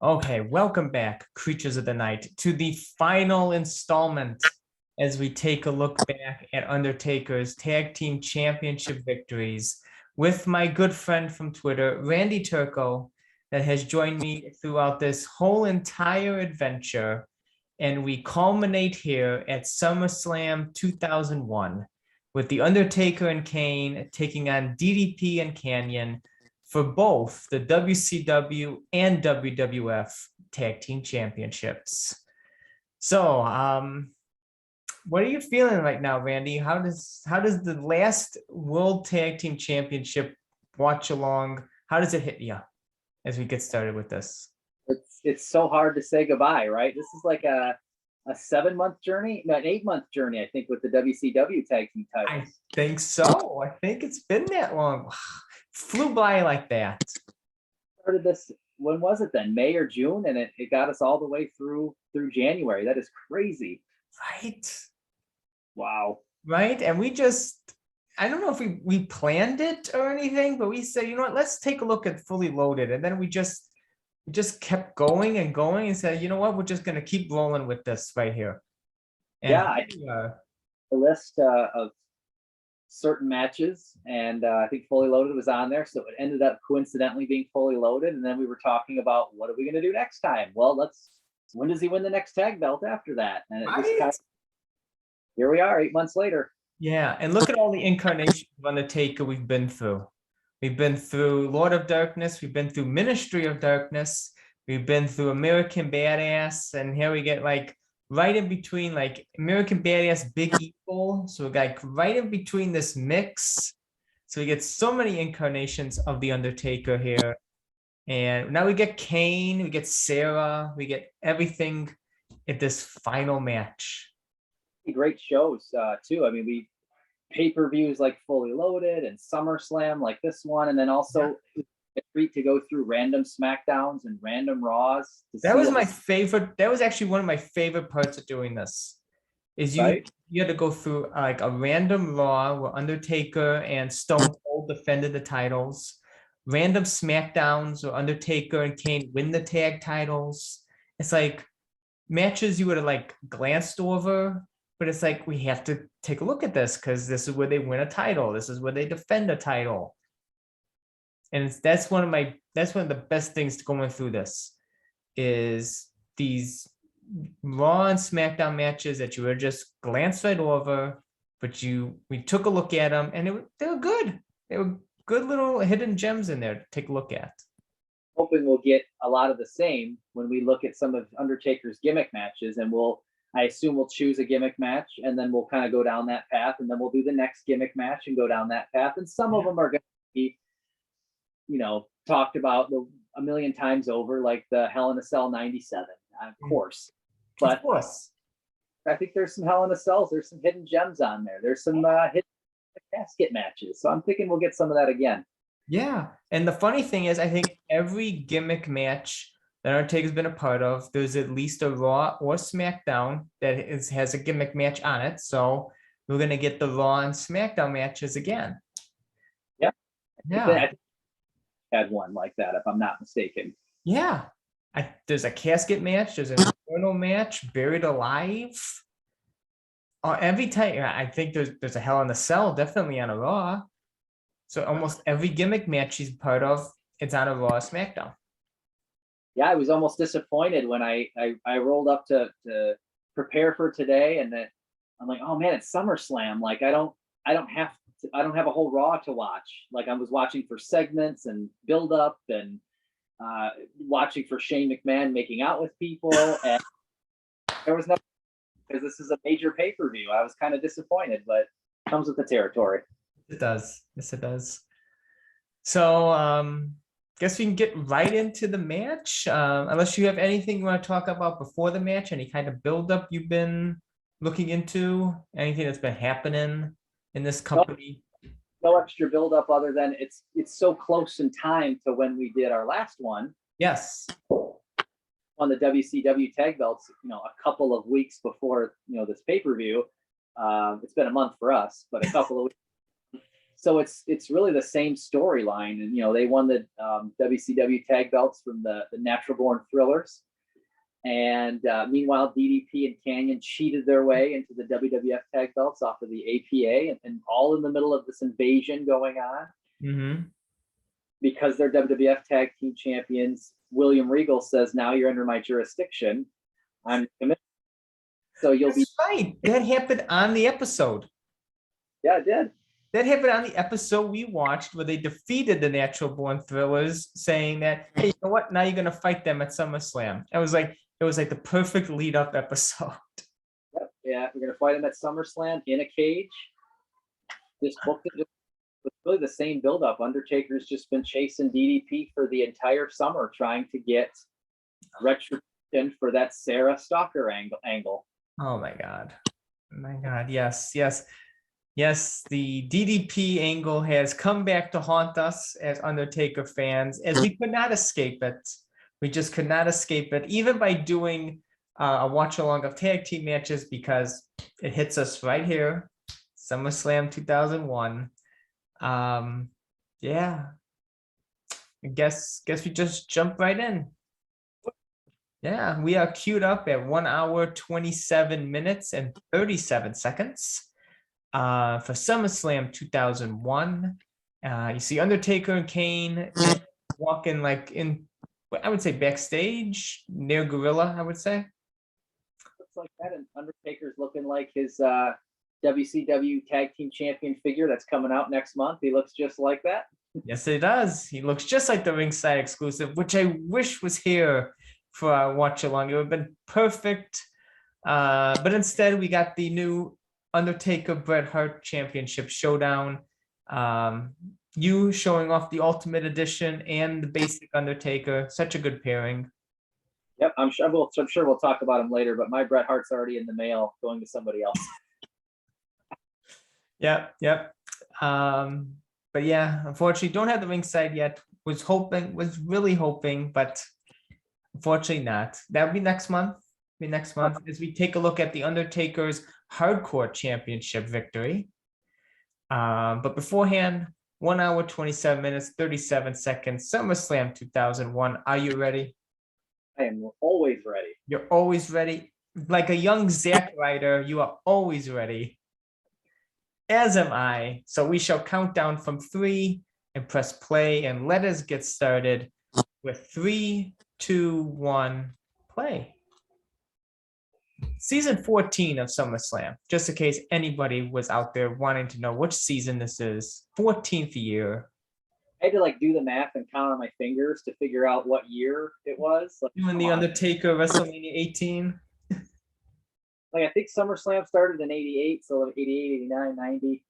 Okay, welcome back, creatures of the night, to the final installment as we take a look back at Undertaker's Tag Team Championship victories with my good friend from Twitter, Randy Turco, that has joined me throughout this whole entire adventure. And we culminate here at SummerSlam 2001 with The Undertaker and Kane taking on DDP and Kanyon for both the WCW and WWF Tag Team Championships. So, what are you feeling right now, Randy? How does the last World Tag Team Championship watch along? How does it hit you as we get started with this? It's so hard to say goodbye, right? This is like a 7-month journey, no, an 8-month journey, I think, with the WCW Tag Team titles. I think so. I think it's been that long. Flew by like that. Started this, when was it then? May or June, and it got us all the way through January. That is crazy. Right. Wow. Right. And I don't know if we planned it or anything, but we said, you know what, let's take a look at Fully Loaded. And then we just kept going and going and said, you know what, we're just going to keep rolling with this right here. And yeah, a list of certain matches, and I think Fully Loaded was on there, so it ended up coincidentally being Fully Loaded. And then we were talking about, what are we going to do next time? Well, when does he win the next tag belt after that? And here we are 8 months later. Yeah, and look at all the incarnations of Undertaker we've been through. We've been through Lord of Darkness, we've been through Ministry of Darkness, we've been through American Badass, and here we get like right in between, like American Badass, Big Evil. So we're like right in between this mix. So we get so many incarnations of the Undertaker here. And now we get Kane, we get Sarah, we get everything at this final match. Great shows too. I mean, we pay-per-views like Fully Loaded and SummerSlam like this one, and then also a treat to go through random SmackDowns and random Raws. That was my favorite. That was actually one of my favorite parts of doing this. Is you had to go through like a random Raw where Undertaker and Stone Cold defended the titles, random SmackDowns where Undertaker and Kane win the tag titles. It's like matches you would have like glanced over, but it's like we have to take a look at this because this is where they win a title. This is where they defend a title. And that's one of the best things going through this is these Raw and SmackDown matches that you were just glanced right over, but we took a look at them and they were good. They were good little hidden gems in there to take a look at. Hoping we'll get a lot of the same when we look at some of Undertaker's gimmick matches, and I assume we'll choose a gimmick match and then we'll kind of go down that path, and then we'll do the next gimmick match and go down that path. And some of them are going to be, talked about a million times over, like the Hell in a Cell 97, of course. But of course, I think there's some Hell in a Cells. There's some hidden gems on there. There's some hidden casket matches. So I'm thinking we'll get some of that again. Yeah. And the funny thing is, I think every gimmick match that Undertaker's been a part of, there's at least a Raw or SmackDown that has a gimmick match on it. So we're going to get the Raw and SmackDown matches again. Yeah. Yeah. I had one like that, if I'm not mistaken. Yeah. There's a casket match. There's an Inferno match, Buried Alive. Every time, I think there's a Hell in a Cell definitely on a Raw. So almost every gimmick match he's part of, it's on a Raw SmackDown. Yeah, I was almost disappointed when I rolled up to prepare for today, and then I'm like, oh man, it's SummerSlam. Like I don't have a whole Raw to watch. Like I was watching for segments and build up and watching for Shane McMahon making out with people, and there was nothing, because this is a major pay-per-view. I was kind of disappointed, but it comes with the territory. It does. Yes, it does. So guess we can get right into the match. Unless you have anything you want to talk about before the match, any kind of build-up you've been looking into, anything that's been happening in this company. No extra build-up other than it's so close in time to when we did our last one. Yes. On the WCW tag belts, a couple of weeks before this pay-per-view. It's been a month for us, but a couple of weeks so it's really the same storyline, and they won the WCW tag belts from the Natural Born Thrillers, and meanwhile DDP and Kanyon cheated their way into the WWF tag belts off of the APA, and all in the middle of this invasion going on. Mm-hmm. Because they're WWF tag team champions, William Regal says, "Now you're under my jurisdiction. I'm committed." So you'll be right. That happened on the episode. Yeah, it did. That happened on the episode we watched where they defeated the Natural Born Thrillers, saying that, hey, you know what? Now you're gonna fight them at SummerSlam. It was like the perfect lead up episode. Yep. Yeah, we're gonna fight them at SummerSlam in a cage. This book was really the same build-up. Undertaker's just been chasing DDP for the entire summer, trying to get retribution for that Sarah Stalker angle. Oh my God. Yes. The DDP angle has come back to haunt us as Undertaker fans, as we could not escape it. We just could not escape it, even by doing a watch along of tag team matches, because it hits us right here, SummerSlam 2001. Yeah, I guess we just jump right in. Yeah, we are queued up at 1 hour, 27 minutes and 37 seconds for SummerSlam 2001. You see Undertaker and Kane walking like in, I would say backstage near Gorilla, I would say. Looks like that, and Undertaker's looking like his WCW Tag Team Champion figure that's coming out next month. He looks just like that. Yes, it does. He looks just like the ringside exclusive, which I wish was here for our watch along. It would have been perfect. But instead, we got the new Undertaker Bret Hart Championship Showdown. You showing off the Ultimate Edition and the basic Undertaker. Such a good pairing. Yep, I'm sure we'll talk about him later, but my Bret Hart's already in the mail going to somebody else. Yep. But yeah, unfortunately, don't have the ringside yet. Was really hoping, but unfortunately not. That'll be next month. As we take a look at the Undertaker's Hardcore Championship victory. But beforehand, 1 hour, 27 minutes, 37 seconds, SummerSlam 2001. Are you ready? I am always ready. You're always ready. Like a young Zack Ryder, you are always ready. As am I. So we shall count down from 3 and press play, and let us get started with 3, 2, 1, play. Season 14 of SummerSlam, just in case anybody was out there wanting to know which season this is. 14th year. I had to do the math and count on my fingers to figure out what year it was. Doing the Undertaker WrestleMania 18. I think SummerSlam started in 88, so 88, 89, 90.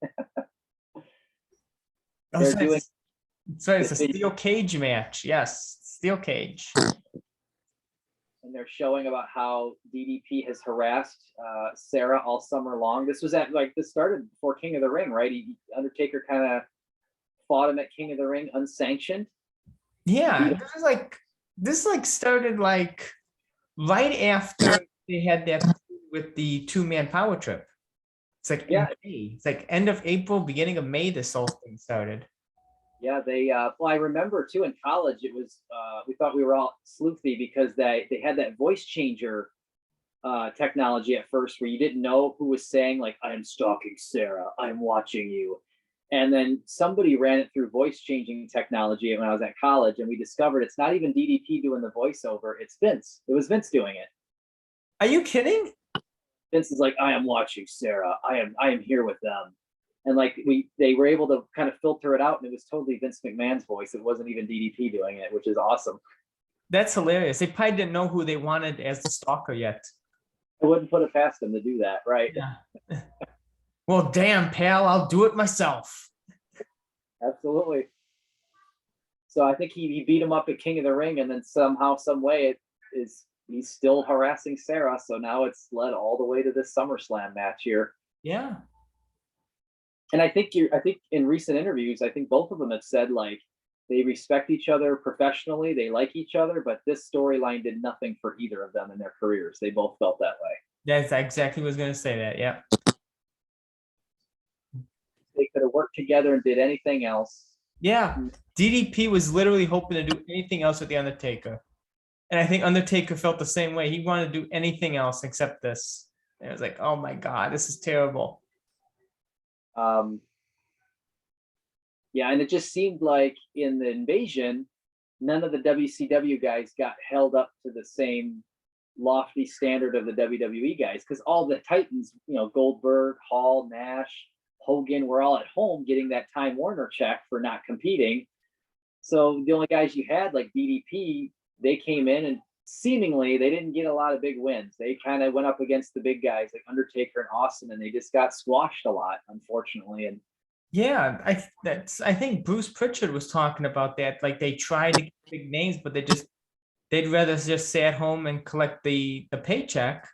So it's a steel cage match. Yes, steel cage. And they're showing about how DDP has harassed Sarah all summer long. This was this started before King of the Ring, right? Undertaker kind of fought him at King of the Ring unsanctioned. Yeah, this started right after they had that with the 2-man power trip. It's May. It's end of April, beginning of May, this whole thing started. Yeah, I remember too in college, it was, we thought we were all sleuthy because they had that voice changer technology at first where you didn't know who was saying, I am stalking Sarah, I am watching you. And then somebody ran it through voice changing technology when I was at college, and we discovered it's not even DDP doing the voiceover, it's Vince. It was Vince doing it. Are you kidding? Vince is like, I am watching Sarah, I am here with them. And they were able to kind of filter it out, and it was totally Vince McMahon's voice. It wasn't even DDP doing it, which is awesome. That's hilarious. They probably didn't know who they wanted as the Stalker yet. I wouldn't put it past them to do that, right? Yeah. Well, damn, pal, I'll do it myself. Absolutely. So I think he beat him up at King of the Ring, and then somehow, some way, he's still harassing Sarah. So now it's led all the way to this SummerSlam match here. Yeah. And I think in recent interviews, I think both of them have said they respect each other professionally, they like each other, but this storyline did nothing for either of them in their careers. They both felt that way. That's exactly what I was going to say that. Yeah. they could have worked together and did anything else. Yeah, DDP was literally hoping to do anything else with the Undertaker, and I think Undertaker felt the same way. He wanted to do anything else except this. And it was like, oh my god, this is terrible. Yeah, and it just seemed like in the Invasion, none of the WCW guys got held up to the same lofty standard of the WWE guys, because all the Titans, Goldberg, Hall, Nash, Hogan, were all at home getting that Time Warner check for not competing. So the only guys you had, like DDP, they came in and seemingly they didn't get a lot of big wins. They kind of went up against the big guys like Undertaker and Austin, and they just got squashed a lot, unfortunately. And yeah, I think Bruce Pritchard was talking about that. Like they tried to get big names, but they'd rather just stay at home and collect the paycheck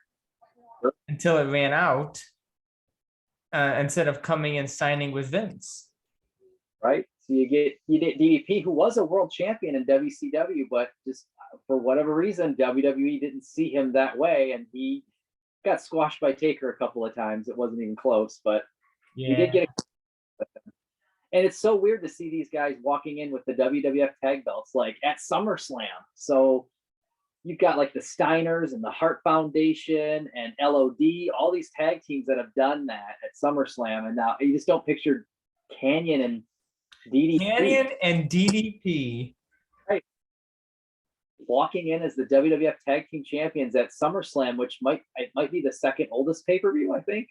until it ran out, instead of coming and signing with Vince. Right. So you get DDP, who was a world champion in WCW, but just for whatever reason, WWE didn't see him that way, and he got squashed by Taker a couple of times. It wasn't even close, but he did get a. And it's so weird to see these guys walking in with the WWF tag belts like at SummerSlam. So you've got like the Steiners and the Hart Foundation and LOD, all these tag teams that have done that at SummerSlam, and now you just don't picture Kanyon and DDP. Kanyon and DDP. Right. Walking in as the WWF Tag Team Champions at SummerSlam, which might be the second oldest pay-per-view, I think.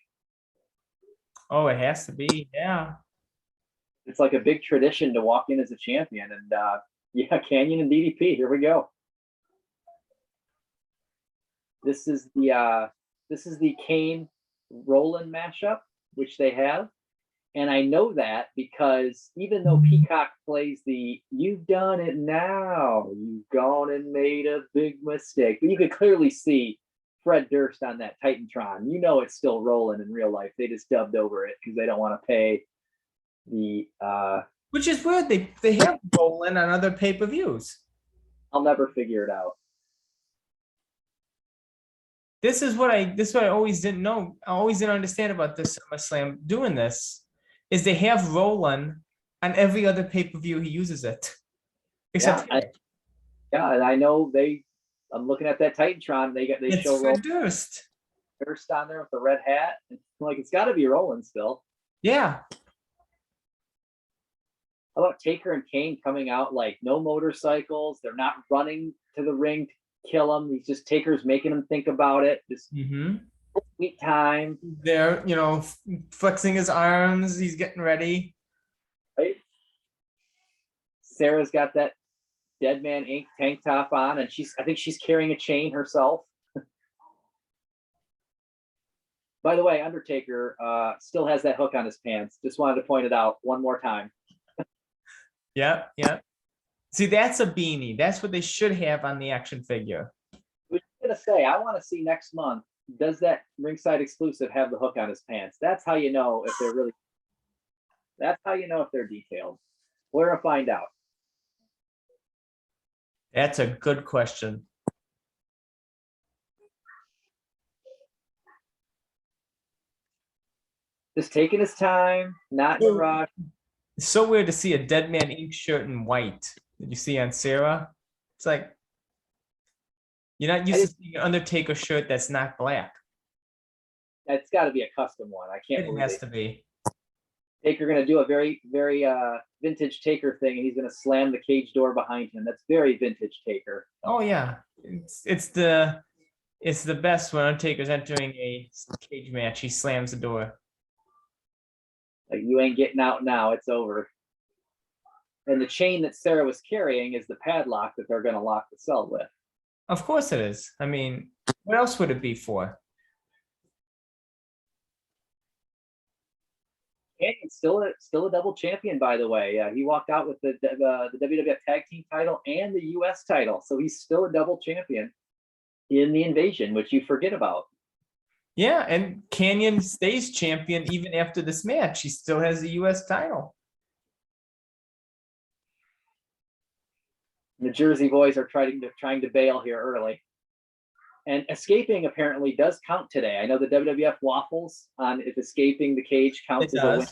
Oh, it has to be, yeah. It's like a big tradition to walk in as a champion, and yeah, Kanyon and DDP. Here we go. This is the Kane Roland mashup, which they have, and I know that because even though Peacock plays the "You've done it now, you've gone and made a big mistake," but you could clearly see Fred Durst on that Titantron. It's still rolling in real life. They just dubbed over it because they don't want to pay the which is weird. They have Roland on other pay-per-views. I'll never figure it out. This is what I always didn't know. I always didn't understand about this SummerSlam doing this, is they have Roland on every other pay-per-view he uses it. Except and I know I'm looking at that Titantron, they show Roland Durst on there with the red hat. It's gotta be Roland still. Yeah. How about Taker and Kane coming out like no motorcycles? They're not running to the ring to kill him. He's just Taker's making him think about it. Just sweet time. They're, flexing his arms. He's getting ready. Right. Sarah's got that Deadman Inc. tank top on, and I think she's carrying a chain herself. By the way, Undertaker still has that hook on his pants. Just wanted to point it out one more time. Yeah. See, that's a beanie. That's what they should have on the action figure. I was gonna say, I want to see next month, does that ringside exclusive have the hook on his pants? That's how you know if they're really. That's how you know if they're detailed. We're gonna find out. That's a good question. Just taking his time, not in a rush. It's so weird to see a Deadman Inc. shirt in white. Did you see on Sarah? It's like you're not used to seeing an Undertaker shirt that's not black. It's got to be a custom one. I can't believe it has to be. Taker going to do a very, very vintage Taker thing, and he's going to slam the cage door behind him. That's very vintage Taker. Oh yeah, it's the best when Undertaker's entering a cage match. He slams the door. Like, you ain't getting out now. It's over. And the chain that Sarah was carrying is the padlock that they're going to lock the cell with. Of course it is. I mean, what else would it be for? Kanyon's still a double champion, by the way. He walked out with the WWF Tag Team title and the US title. So he's still a double champion in the Invasion, which you forget about. Yeah, and Kanyon stays champion even after this match. He still has the US title. The Jersey boys are trying to bail here early. And escaping apparently does count today. I know the WWF waffles on if escaping the cage counts as a win.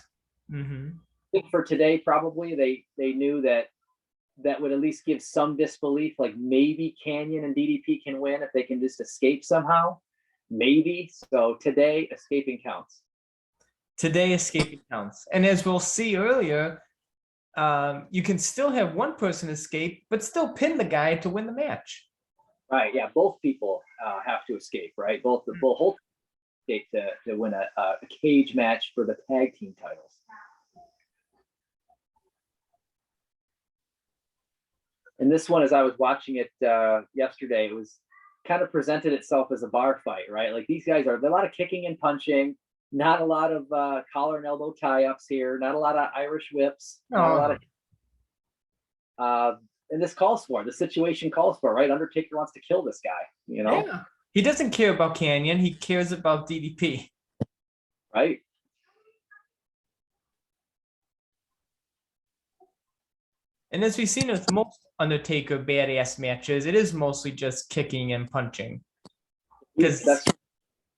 Mm-hmm. I think for today, probably they knew that would at least give some disbelief, like maybe Kanyon and DDP can win if they can just escape somehow. Maybe. So today, escaping counts. Today, escaping counts. And as we'll see earlier, you can still have one person escape, but still pin the guy to win the match. Right. Yeah. Both people have to escape, right? Both whole escape to win a cage match for the tag team titles. And this one, as I was watching it yesterday, it was kind of presented itself as a bar fight, right? Like these guys are a lot of kicking and punching, not a lot of collar and elbow tie-ups here, not a lot of Irish whips, not a lot of and this calls for, the situation calls for, right? Undertaker wants to kill this guy, you know? Yeah. He doesn't care about Kanyon, he cares about DDP. Right? And as we've seen with most Undertaker badass matches, it is mostly just kicking and punching. Because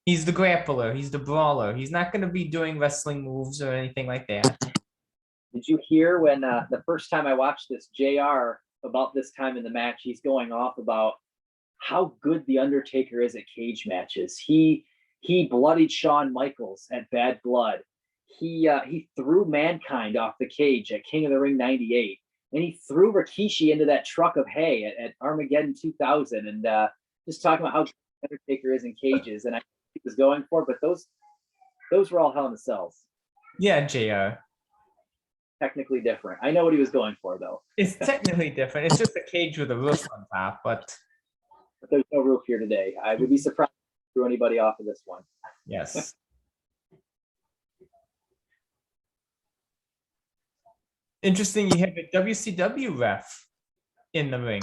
he's the grappler, he's the brawler. He's not going to be doing wrestling moves or anything like that. Did you hear when the first time I watched this, JR, about this time in the match, he's going off about how good the Undertaker is at cage matches. He bloodied Shawn Michaels at Bad Blood. He threw Mankind off the cage at King of the Ring '98. And he threw Rikishi into that truck of hay at Armageddon 2000, and just talking about how Undertaker is in cages, and I think he was going for it, but those were all Hell in a Cells. Yeah, JR. Technically different. I know what he was going for, though. It's technically different. It's just a cage with a roof on top, but there's no roof here today. I would be surprised if threw anybody off of this one. Yes. Interesting, you have a WCW ref in the ring.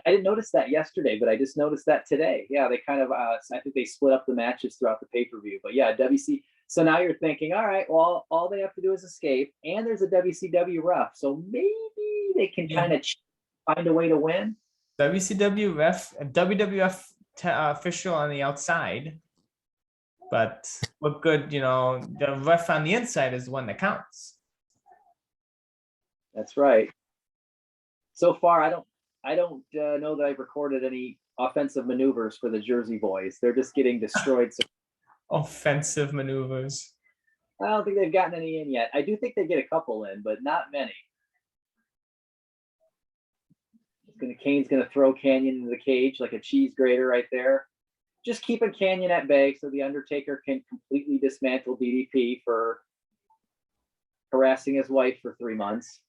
I didn't notice that yesterday, but I just noticed that today. Yeah, they kind of, I think they split up the matches throughout the pay-per-view. But yeah, WC. So now you're thinking, all right, well, all they have to do is escape, and there's a WCW ref. So maybe they can kind of find a way to win. WCW ref, a WWF official on the outside. But what good, the ref on the inside is the one that counts. That's right. So far, I don't know that I've recorded any offensive maneuvers for the Jersey Boys. They're just getting destroyed. Offensive maneuvers. I don't think they've gotten any in yet. I do think they get a couple in, but not many. Kane's gonna throw Kanyon into the cage like a cheese grater right there. Just keeping Kanyon at bay so the Undertaker can completely dismantle DDP for harassing his wife for 3 months.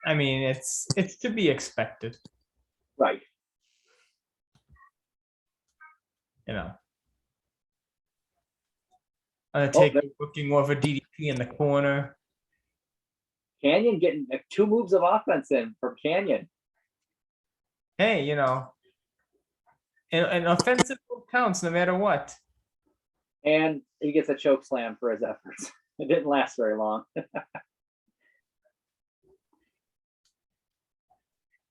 I mean, it's to be expected. Right. Undertaker looking over DDP in the corner. Kanyon getting 2 moves of offense in from Kanyon. Hey, an offensive move counts no matter what. And he gets a choke slam for his efforts. It didn't last very long.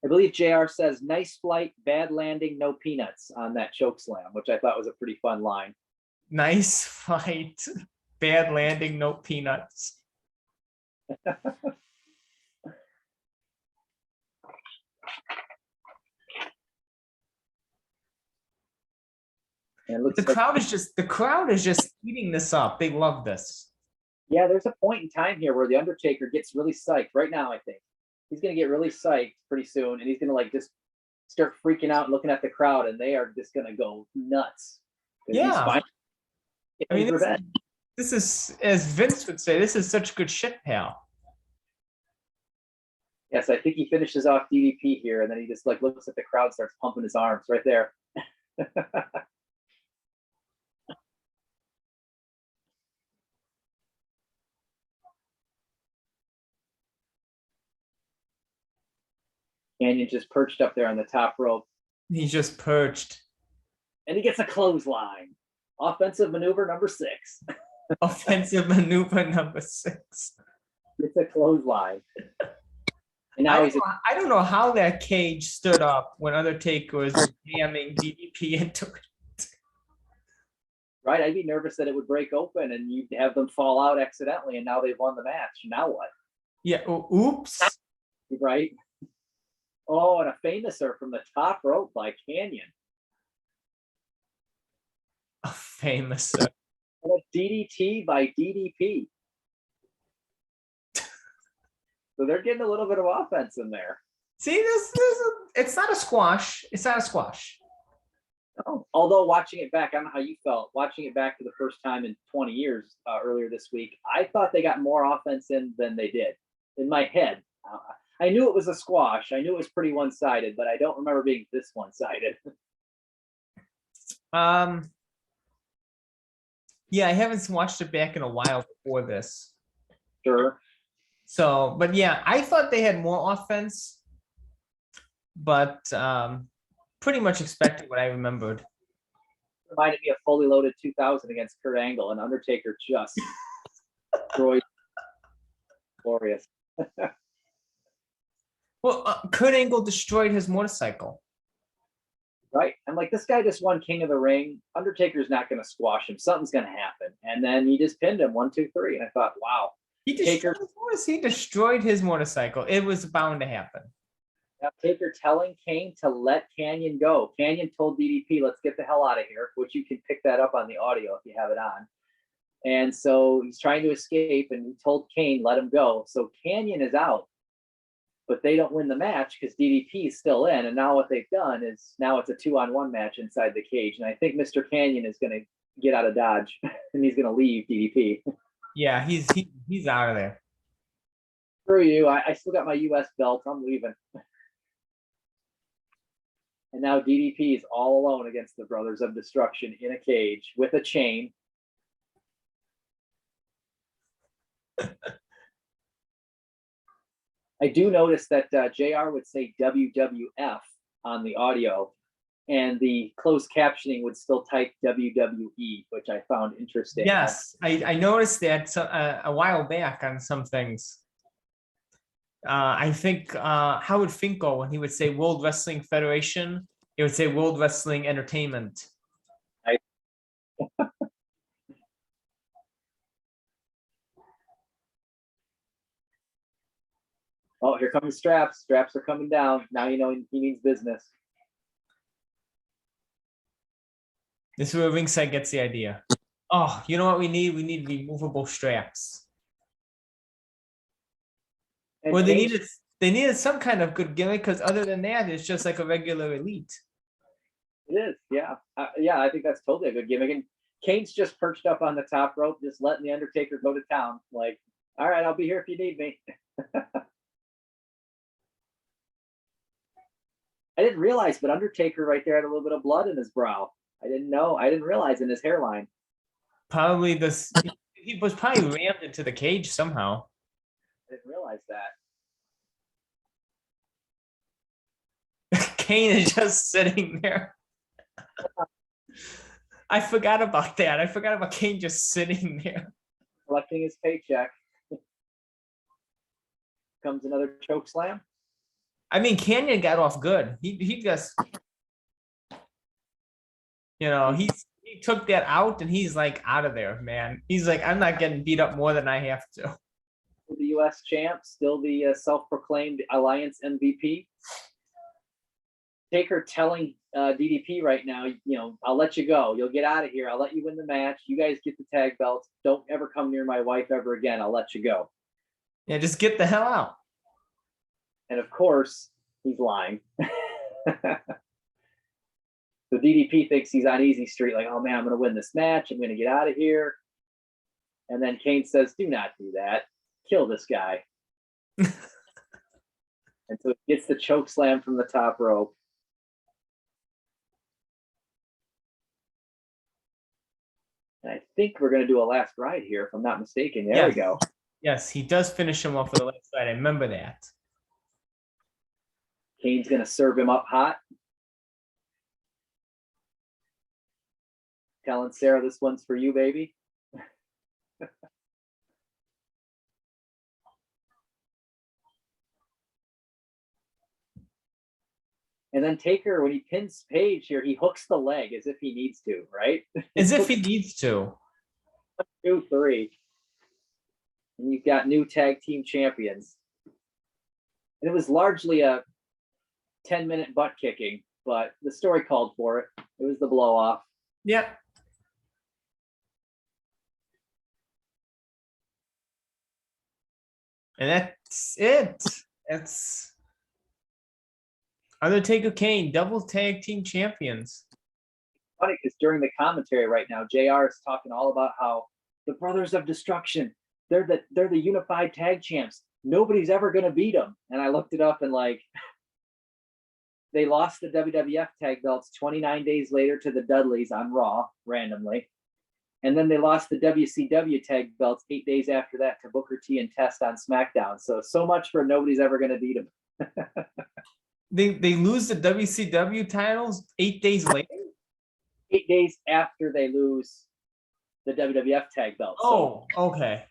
I believe JR says, nice flight, bad landing, no peanuts on that choke slam, which I thought was a pretty fun line. Nice fight, bad landing, no peanuts. The crowd is just eating this up. They love this. Yeah, there's a point in time here where the Undertaker gets really psyched. Right now, I think he's gonna get really psyched pretty soon, and he's gonna just start freaking out and looking at the crowd, and they are just gonna go nuts. Yeah, I mean, this is, as Vince would say, this is such good shit, pal. Yes, I think he finishes off DDP here, and then he just looks at the crowd, starts pumping his arms right there. Kanyon just perched up there on the top rope. He's just perched. And he gets a clothesline. Offensive maneuver number 6. Offensive maneuver number 6. It's a clothesline. And now I don't know how that cage stood up when Undertaker was jamming DDP into it. right? I'd be nervous that it would break open and you'd have them fall out accidentally, and now they've won the match. Now what? Yeah. Oops. Right? Oh, and a famouser from the top rope by Kanyon. A famous. And a DDT by DDP. So they're getting a little bit of offense in there. See, it's not a squash. It's not a squash. Oh, although watching it back, I don't know how you felt, watching it back for the first time in 20 years earlier this week, I thought they got more offense in than they did. In my head, I knew it was a squash. I knew it was pretty one-sided, but I don't remember being this one-sided. Yeah, I haven't watched it back in a while before this. Sure. So, but yeah, I thought they had more offense, but pretty much expected what I remembered. Reminded me of Fully Loaded 2000 against Kurt Angle, and Undertaker just destroyed. Glorious. Well, Kurt Angle destroyed his motorcycle. Right? I'm like, this guy just won King of the Ring. Undertaker's not going to squash him. Something's going to happen. And then he just pinned him 1, 2, 3. And I thought, wow. He destroyed his motorcycle. It was bound to happen. Now, Taker telling Kane to let Kanyon go. Kanyon told DDP, let's get the hell out of here, which you can pick that up on the audio if you have it on. And so he's trying to escape, and he told Kane, let him go. So Kanyon is out, but they don't win the match because DDP is still in. And now what they've done is now it's a 2-on-1 match inside the cage. And I think Mr. Kanyon is going to get out of Dodge, and he's going to leave DDP. Yeah, he's out of there. Screw you. I still got my US belt. I'm leaving. And now DDP is all alone against the Brothers of Destruction in a cage with a chain. I do notice that JR would say WWF on the audio, and the closed captioning would still type WWE, which I found interesting. Yes, I noticed that a while back on some things. I think Howard Finkel, when he would say World Wrestling Federation, he would say World Wrestling Entertainment. Oh, here come the straps. Straps are coming down. Now you know he means business. This is where ringside gets the idea. Oh, you know what we need? We need removable straps. And well, they needed some kind of good gimmick, because other than that, it's just like a regular Elite. It is, yeah. Yeah, I think that's totally a good gimmick. And Kane's just perched up on the top rope, just letting the Undertaker go to town. Like, all right, I'll be here if you need me. I didn't realize, but Undertaker right there had a little bit of blood in his brow. I didn't know. I didn't realize in his hairline. Probably this. He was probably rammed into the cage somehow. I didn't realize that. Kane is just sitting there. I forgot about that. I forgot about Kane just sitting there. Collecting his paycheck. Comes another choke slam. I mean, Kanyon got off good. He just, you know, he took that out, and he's like out of there, man. He's like, I'm not getting beat up more than I have to. The U.S. champ, still the self-proclaimed Alliance MVP. Taker telling DDP right now, you know, I'll let you go. You'll get out of here. I'll let you win the match. You guys get the tag belts. Don't ever come near my wife ever again. I'll let you go. Yeah, just get the hell out. And of course, he's lying. So DDP thinks he's on easy street, like, oh man, I'm going to win this match. I'm going to get out of here. And then Kane says, do not do that. Kill this guy. And so he gets the choke slam from the top rope. And I think we're going to do a last ride here, if I'm not mistaken. There we go. Yes, he does finish him off with the last ride. I remember that. Kane's going to serve him up hot. Telling Sarah, this one's for you, baby. And then Taker, when he pins Page here, he hooks the leg as if he needs to, right? As if he needs to. 2, 3. And you've got new tag team champions. And it was largely a 10-minute butt kicking, but the story called for it. It was the blow off. Yep. And that's it. That's Undertaker Kane, double tag team champions. Funny because during the commentary right now, JR is talking all about how the Brothers of Destruction, they're the unified tag champs. Nobody's ever going to beat them. And I looked it up and like, they lost the WWF tag belts 29 days later to the Dudleys on Raw randomly. And then they lost the WCW tag belts 8 days after that to Booker T and Test on SmackDown. So much for nobody's ever going to beat them. They lose the WCW titles 8 days later? 8 days after they lose the WWF tag belts. Oh, okay.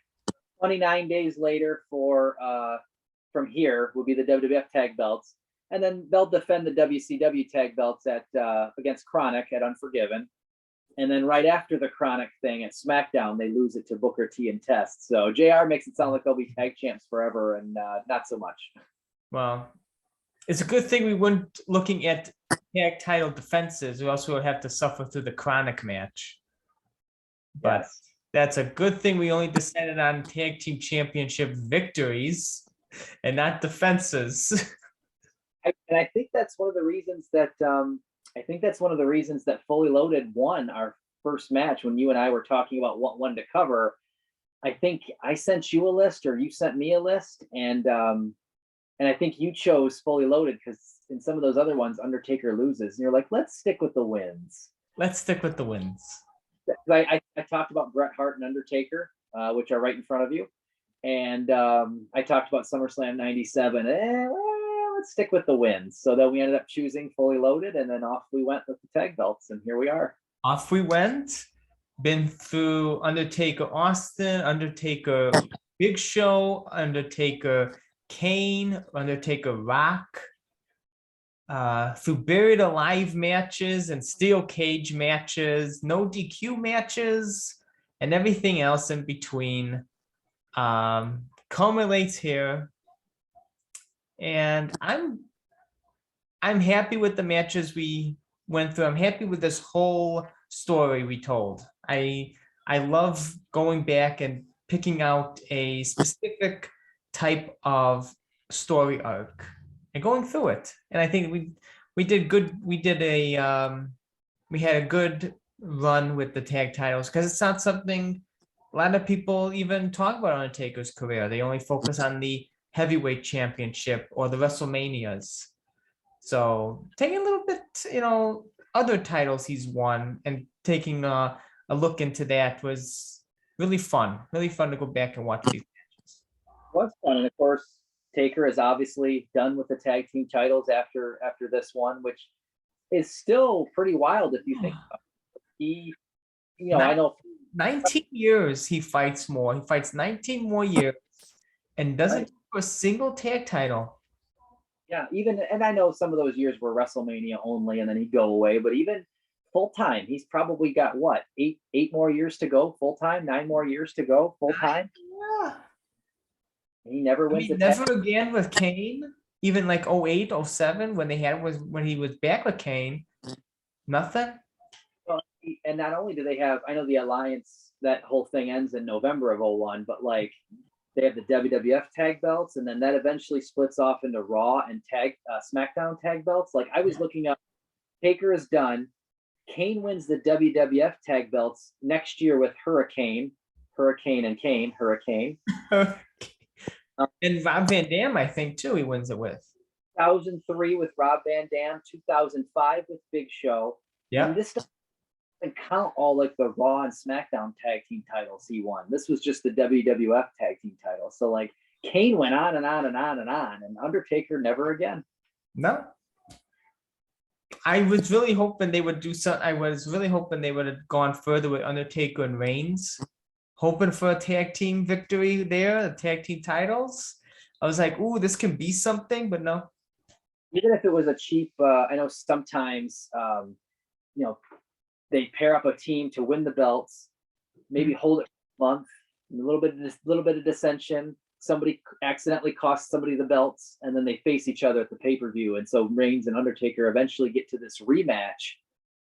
29 days later for from here would be the WWF tag belts. And then they'll defend the WCW tag belts at against Chronic at Unforgiven. And then right after the Chronic thing at SmackDown, they lose it to Booker T and Test. So JR makes it sound like they'll be tag champs forever, and not so much. Well, it's a good thing we weren't looking at tag title defenses, or else we would have to suffer through the Chronic match. But Yes. That's a good thing we only decided on tag team championship victories and not defenses. And I think that's one of the reasons that Fully Loaded won our first match when you and I were talking about what one to cover. I think I sent you a list or you sent me a list, and I think you chose Fully Loaded because in some of those other ones, Undertaker loses, and you're like, let's stick with the wins. Let's stick with the wins. I talked about Bret Hart and Undertaker, which are right in front of you, and I talked about SummerSlam '97. Let's stick with the wins. So then we ended up choosing Fully Loaded, and then off we went with the tag belts, and here we are. Off we went. Been through Undertaker Austin, Undertaker Big Show, Undertaker Kane, Undertaker Rock, through Buried Alive matches and Steel Cage matches, no DQ matches, and everything else in between. Culminates here. And I'm happy with the matches we went through. I'm happy with this whole story we told. I love going back and picking out a specific type of story arc and going through it. And I think we did good. We had a good run with the tag titles because it's not something a lot of people even talk about Undertaker's career. They only focus on the heavyweight championship or the WrestleManias. So taking a little bit, other titles he's won and taking a look into that was really fun to go back and watch these matches. It was fun. And of course, Taker is obviously done with the tag team titles after this one, which is still pretty wild if you think about it. He, I know 19 years he fights more. He fights 19 more years and doesn't for a single tag title. Yeah, and I know some of those years were WrestleMania only, and then he'd go away. But even full time, he's probably got what, eight more years to go full time, 9 more years to go full time. Yeah. He never wins. Never again with Kane. Even like 08, 07, when he was back with Kane, nothing. Well, and not only do they have, I know the Alliance, that whole thing ends in November of 01, but like, they have the WWF tag belts, and then that eventually splits off into Raw and SmackDown tag belts. Like I was looking up, Taker is done. Kane wins the WWF tag belts next year with Hurricane. And Rob Van Dam, I think too, he wins it with. 2003 with Rob Van Dam, 2005 with Big Show. Yeah. And this doesn't count all like the Raw and SmackDown tag team titles he won. This was just the WWF tag team title. So like Kane went on and on and on and on, and Undertaker never again. No. I was really hoping they would do something. I was really hoping they would have gone further with Undertaker and Reigns, hoping for a tag team victory there, the tag team titles. I was like, ooh, this can be something, but no. even if it was a cheap, I know sometimes, they pair up a team to win the belts, maybe hold it for a month, a little bit of dissension. Somebody accidentally costs somebody the belts, and then they face each other at the pay-per-view. And so Reigns and Undertaker eventually get to this rematch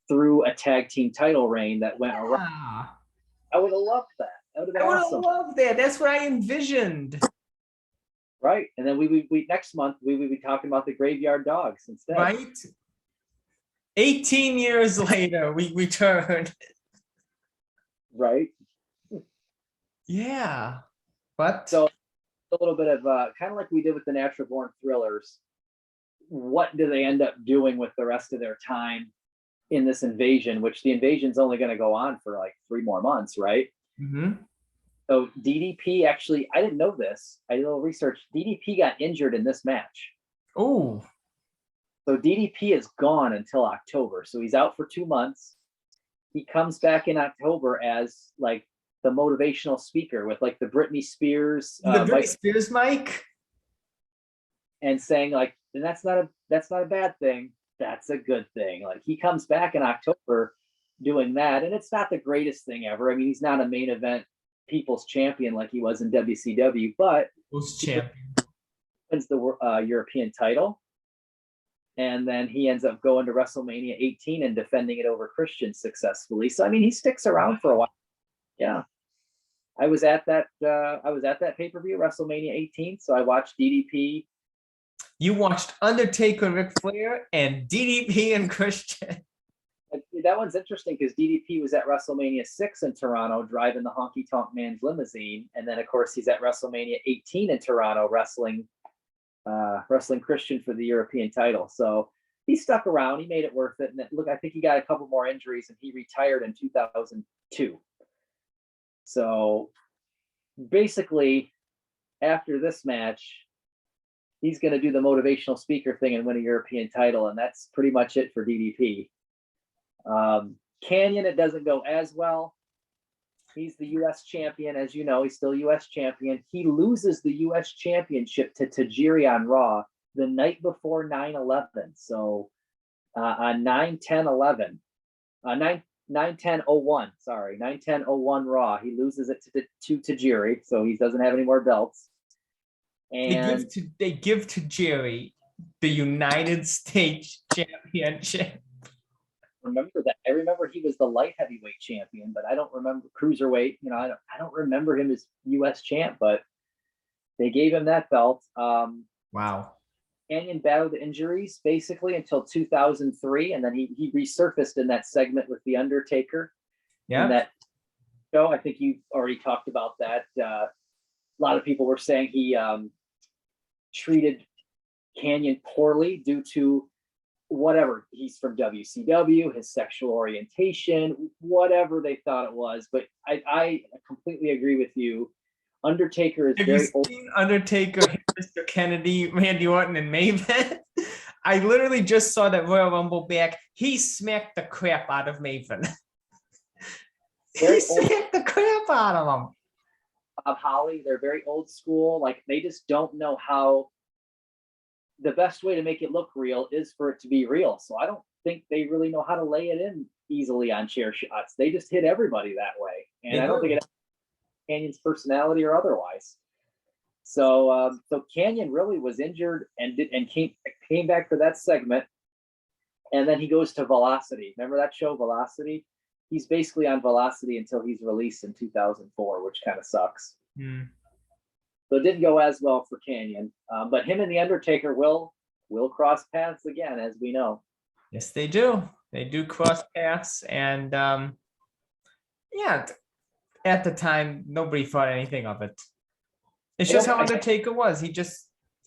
through a tag team title reign that went around. I would have loved that. That would have been awesome. I would have loved that. That's what I envisioned. Right. And then we next month we would be talking about the Graveyard Dogs instead. Right. 18 years later, we returned. Right. Yeah. But so a little bit of kind of like we did with the Natural Born Thrillers. What do they end up doing with the rest of their time in this invasion, which the invasion's only going to go on for like 3 more months, right? Mm-hmm. So DDP actually, I didn't know this. I did a little research. DDP got injured in this match. Oh. So DDP is gone until October. So he's out for 2 months. He comes back in October as like the motivational speaker with like the Britney Spears, Spears mic, and saying like, and that's not a bad thing. That's a good thing. Like he comes back in October doing that, and it's not the greatest thing ever. I mean, he's not a main event people's champion like he was in WCW, but post champion wins the European title. And then he ends up going to WrestleMania 18 and defending it over Christian successfully. So I mean, he sticks around for a while. Yeah, I was at that pay-per-view, WrestleMania 18. So I watched DDP. You watched Undertaker, Ric Flair, and DDP and Christian. That one's interesting because DDP was at WrestleMania 6 in Toronto, driving the Honky Tonk Man's limousine, and then of course he's at WrestleMania 18 in Toronto, wrestling Christian for the European title. So he stuck around. He made it worth it. And look, I think he got a couple more injuries, and he retired in 2002. So basically, after this match, he's going to do the motivational speaker thing and win a European title, and that's pretty much it for DDP. Kanyon, it doesn't go as well. He's the U.S. champion. As you know, he's still U.S. champion. He loses the U.S. championship to Tajiri on Raw the night before 9/11. So on 9/10/11, 9/10/01, sorry, 9/10/01 Raw, he loses it to Tajiri, so he doesn't have any more belts. And they give to Jerry the United States Championship. Remember that. I remember he was the light heavyweight champion, but I don't remember cruiserweight. You know, I don't remember him as U.S. champ, but they gave him that belt. Wow. Kanyon battled injuries basically until 2003, and then he resurfaced in that segment with the Undertaker. Yeah. And that show, I think you already talked about that. A lot of people were saying he treated Kanyon poorly due to whatever, he's from WCW, his sexual orientation, whatever they thought it was. But I completely agree with you. Undertaker is very old. Undertaker, Mr. Kennedy, Randy Orton, and Maven. I literally just saw that Royal Rumble back. He smacked the crap out of Maven. He smacked the crap out of him. Bob Holly, they're very old school. Like they just don't know how. The best way to make it look real is for it to be real. So I don't think they really know how to lay it in easily on chair shots. They just hit everybody that way. And I don't think it has Kanyon's personality or otherwise. So Kanyon really was injured and came back for that segment. And then he goes to Velocity. Remember that show, Velocity? He's basically on Velocity until he's released in 2004, which kind of sucks. So it didn't go as well for Kanyon, but him and the Undertaker will cross paths again, as we know. Yes, they do. They do cross paths, and yeah, at the time nobody thought anything of it. It's just how Undertaker was.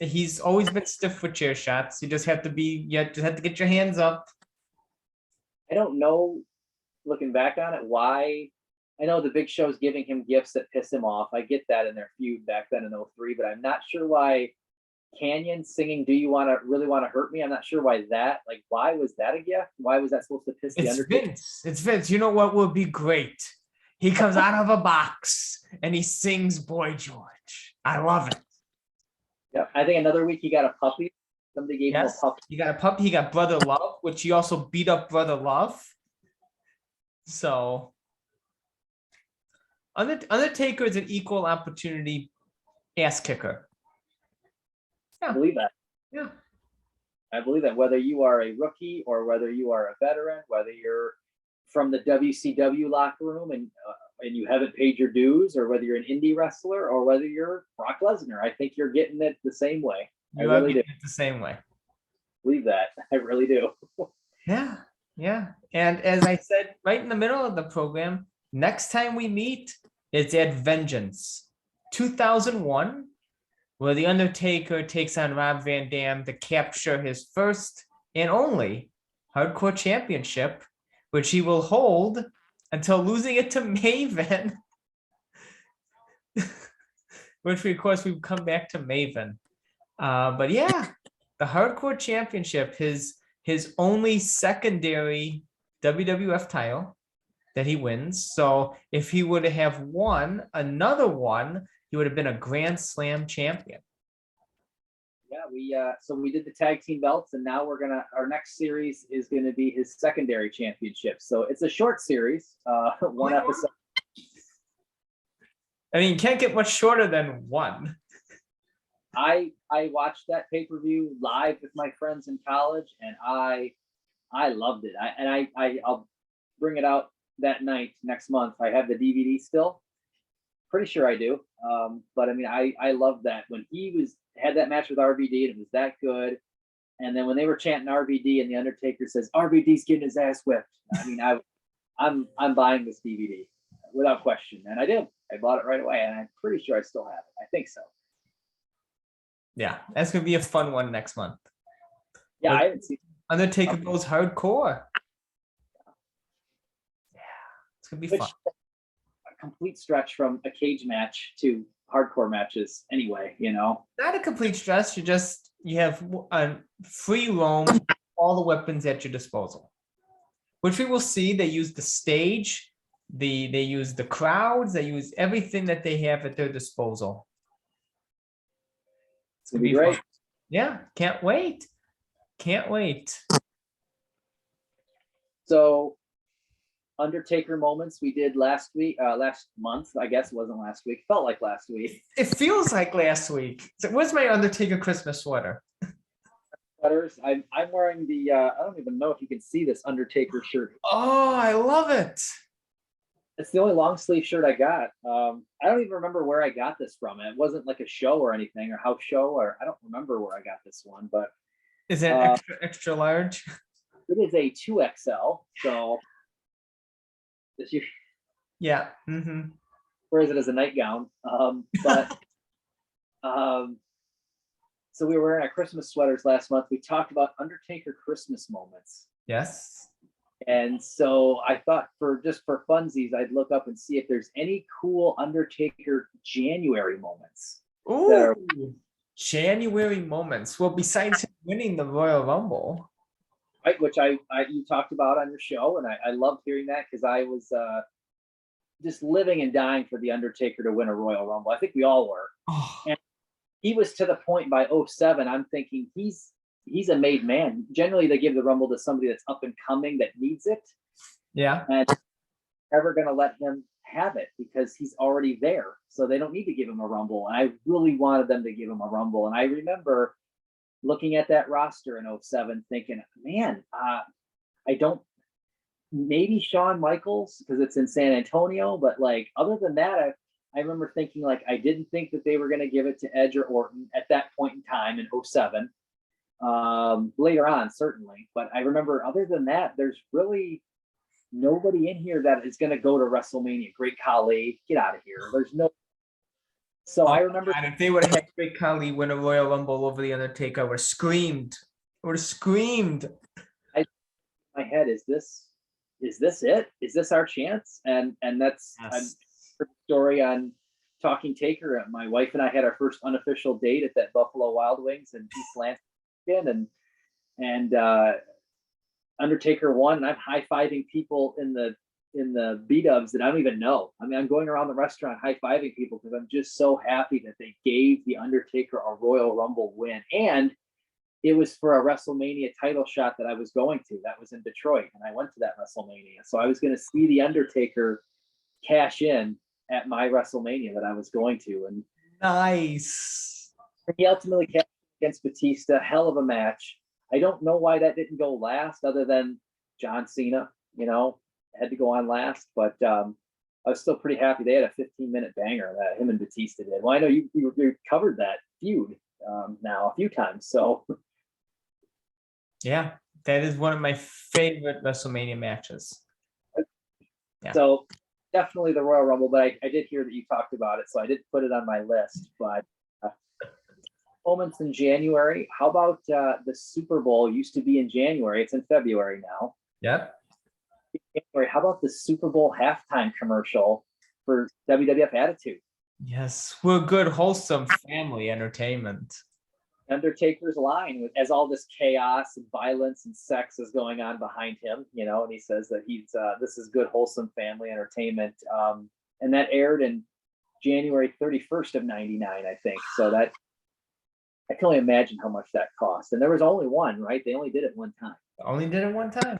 He's always been stiff with chair shots. You just have to get your hands up. I don't know, looking back on it, why. I know the Big Show's giving him gifts that piss him off. I get that in their feud back then in 03, but I'm not sure why Kanyon singing "Do You Really Want to Hurt Me?" I'm not sure why that. Like, why was that a gift? Why was that supposed to piss the Undertaker? It's Vince. You know what would be great? He comes out of a box and he sings "Boy George." I love it. Yeah, I think another week he got a puppy. Somebody gave him a Yes, puppy. he got a puppy. He got Brother Love, which he also beat up Brother Love. So Undertaker is an equal opportunity ass kicker. I believe that. Yeah. I believe that whether you are a rookie or whether you are a veteran, whether you're from the WCW locker room and you haven't paid your dues, or whether you're an indie wrestler or whether you're Brock Lesnar, I think you're getting it the same way. You are getting it the same way. Believe that. I really do. Yeah. Yeah. And as I said right in the middle of the program, next time we meet, it's at Vengeance 2001, where The Undertaker takes on Rob Van Dam to capture his first and only hardcore championship, which he will hold until losing it to Maven. Which, of course, we come back to Maven. But yeah, the hardcore championship, his only secondary WWF title that he wins. So if he would have won another one, he would have been a Grand Slam champion. Yeah, so we did the tag team belts, and now our next series is gonna be his secondary championship. So it's a short series, one episode. I mean, you can't get much shorter than one. I watched that pay-per-view live with my friends in college, and I loved it. I'll bring it out that night next month. I have the DVD still. Pretty sure I do. But I mean, I loved that when he had that match with RVD, and it was that good. And then when they were chanting RVD, and the Undertaker says RVD's getting his ass whipped. I mean, I'm buying this DVD without question, and I did. I bought it right away, and I'm pretty sure I still have it. I think so. Yeah, that's gonna be a fun one next month. Yeah, I haven't seen Undertaker goes hardcore. Yeah, it's gonna be fun. A complete stretch from a cage match to hardcore matches anyway, you know. Not a complete stretch. You have a free roam, all the weapons at your disposal, which we will see. They use the stage, they use the crowds, they use everything that they have at their disposal. It's gonna be great. Fun. Yeah, can't wait. Can't wait. So Undertaker moments we did last month. I guess it wasn't last week. Felt like last week. It feels like last week. So where's my Undertaker Christmas sweater? Sweaters. I'm wearing the I don't even know if you can see this Undertaker shirt. Oh, I love it. It's the only long sleeve shirt I got. I don't even remember where I got this from. It wasn't like a show or anything, or house show, or I don't remember where I got this one. But is it extra large? It is a 2XL. So yeah. Mm-hmm. Wears it as a nightgown. But so we were wearing our Christmas sweaters last month. We talked about Undertaker Christmas moments. Yes. And so I thought for funsies, I'd look up and see if there's any cool Undertaker January moments. Ooh, January moments. Well, besides him winning the Royal Rumble. Right, which you talked about on your show, and I loved hearing that because I was just living and dying for the Undertaker to win a Royal Rumble. I think we all were. Oh. And he was to the point by 2007, I'm thinking he's a made man. Generally, they give the Rumble to somebody that's up and coming that needs it. Yeah. And never going to let him have it because he's already there. So they don't need to give him a Rumble. And I really wanted them to give him a Rumble. And I remember looking at that roster in 2007 thinking, man, maybe Shawn Michaels because it's in San Antonio. But like, other than that, I remember thinking like, I didn't think that they were going to give it to Edge or Orton at that point in time in 2007. Later on, certainly. But I remember other than that, there's really nobody in here that is going to go to WrestleMania. Great Khali, get out of here. There's no. So I remember if they would have had Great Khali win a Royal Rumble over the Undertaker, I would have screamed. My head, is this it? Is this our chance? And that's a story on Talking Taker. My wife and I had our first unofficial date at that Buffalo Wild Wings in East Lansing, and Undertaker won, and I'm high-fiving people in the B-dubs that I don't even know. I mean, I'm going around the restaurant high-fiving people because I'm just so happy that they gave the Undertaker a Royal Rumble win. And it was for a WrestleMania title shot that I was going to. That was in Detroit, and I went to that WrestleMania. So I was going to see The Undertaker cash in at my WrestleMania that I was going to. And Nice. he ultimately cashed against Batista. Hell of a match. I don't know why that didn't go last, other than John Cena, had to go on last. But I was still pretty happy. They had a 15-minute banger that him and Batista did. Well, I know you covered that feud now a few times. So Yeah, that is one of my favorite WrestleMania matches. Yeah. So definitely the Royal Rumble, but I did hear that you talked about it, so I didn't put it on my list. But moments in January. How about the Super Bowl? Used to be in January. It's in February now. Yep. January. How about the Super Bowl halftime commercial for WWF Attitude? Yes, we're good, wholesome family entertainment. Undertaker's line as all this chaos and violence and sex is going on behind him, and he says that he's this is good, wholesome family entertainment. And that aired in January 31st of 99, I think. So that I can only imagine how much that cost. And there was only one, right? They only did it one time. Only did it one time.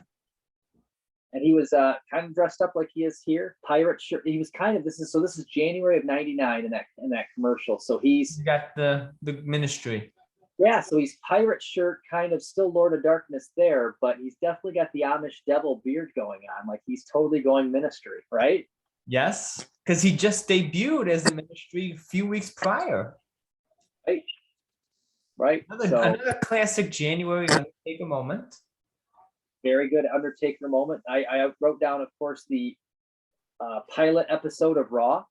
And he was kind of dressed up like he is here, pirate shirt. He was kind of this is January of 99 in that commercial. So he's got the ministry. Yeah, so he's pirate shirt, kind of still Lord of Darkness there, but he's definitely got the Amish devil beard going on. Like he's totally going ministry, right? Yes, because he just debuted as the ministry a few weeks prior. Right. Another classic January Undertaker moment. Very good Undertaker moment. I wrote down, of course, the pilot episode of Raw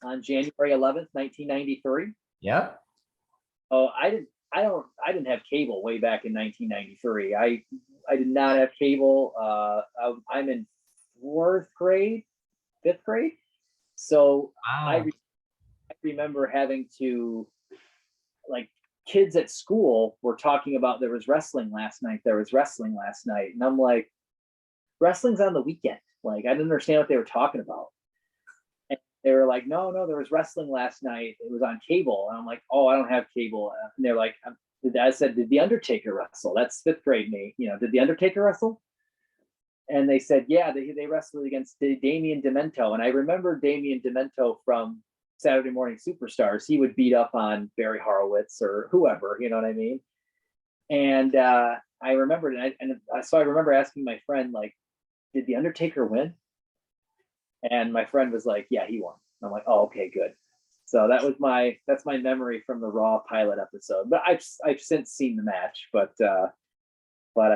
on January 11th, 1993. Yep. Oh, I didn't have cable way back in 1993. I did not have cable. I'm in fifth grade. So wow. I remember having to, like, kids at school were talking about there was wrestling last night. And I'm like, wrestling's on the weekend. Like, I didn't understand what they were talking about. And they were like, no, there was wrestling last night. It was on cable. And I'm like, oh, I don't have cable. And they're like, I said, did The Undertaker wrestle? That's fifth grade me. Did The Undertaker wrestle? And they said, yeah, they wrestled against Damien Demento. And I remember Damien Demento from Saturday Morning Superstars. He would beat up on Barry Horowitz or whoever, you know what I mean? And I remembered, so I remember asking my friend, like, did The Undertaker win? And my friend was like, yeah, he won. I'm like, oh, okay, good. So that's my memory from the Raw pilot episode. But I've since seen the match, but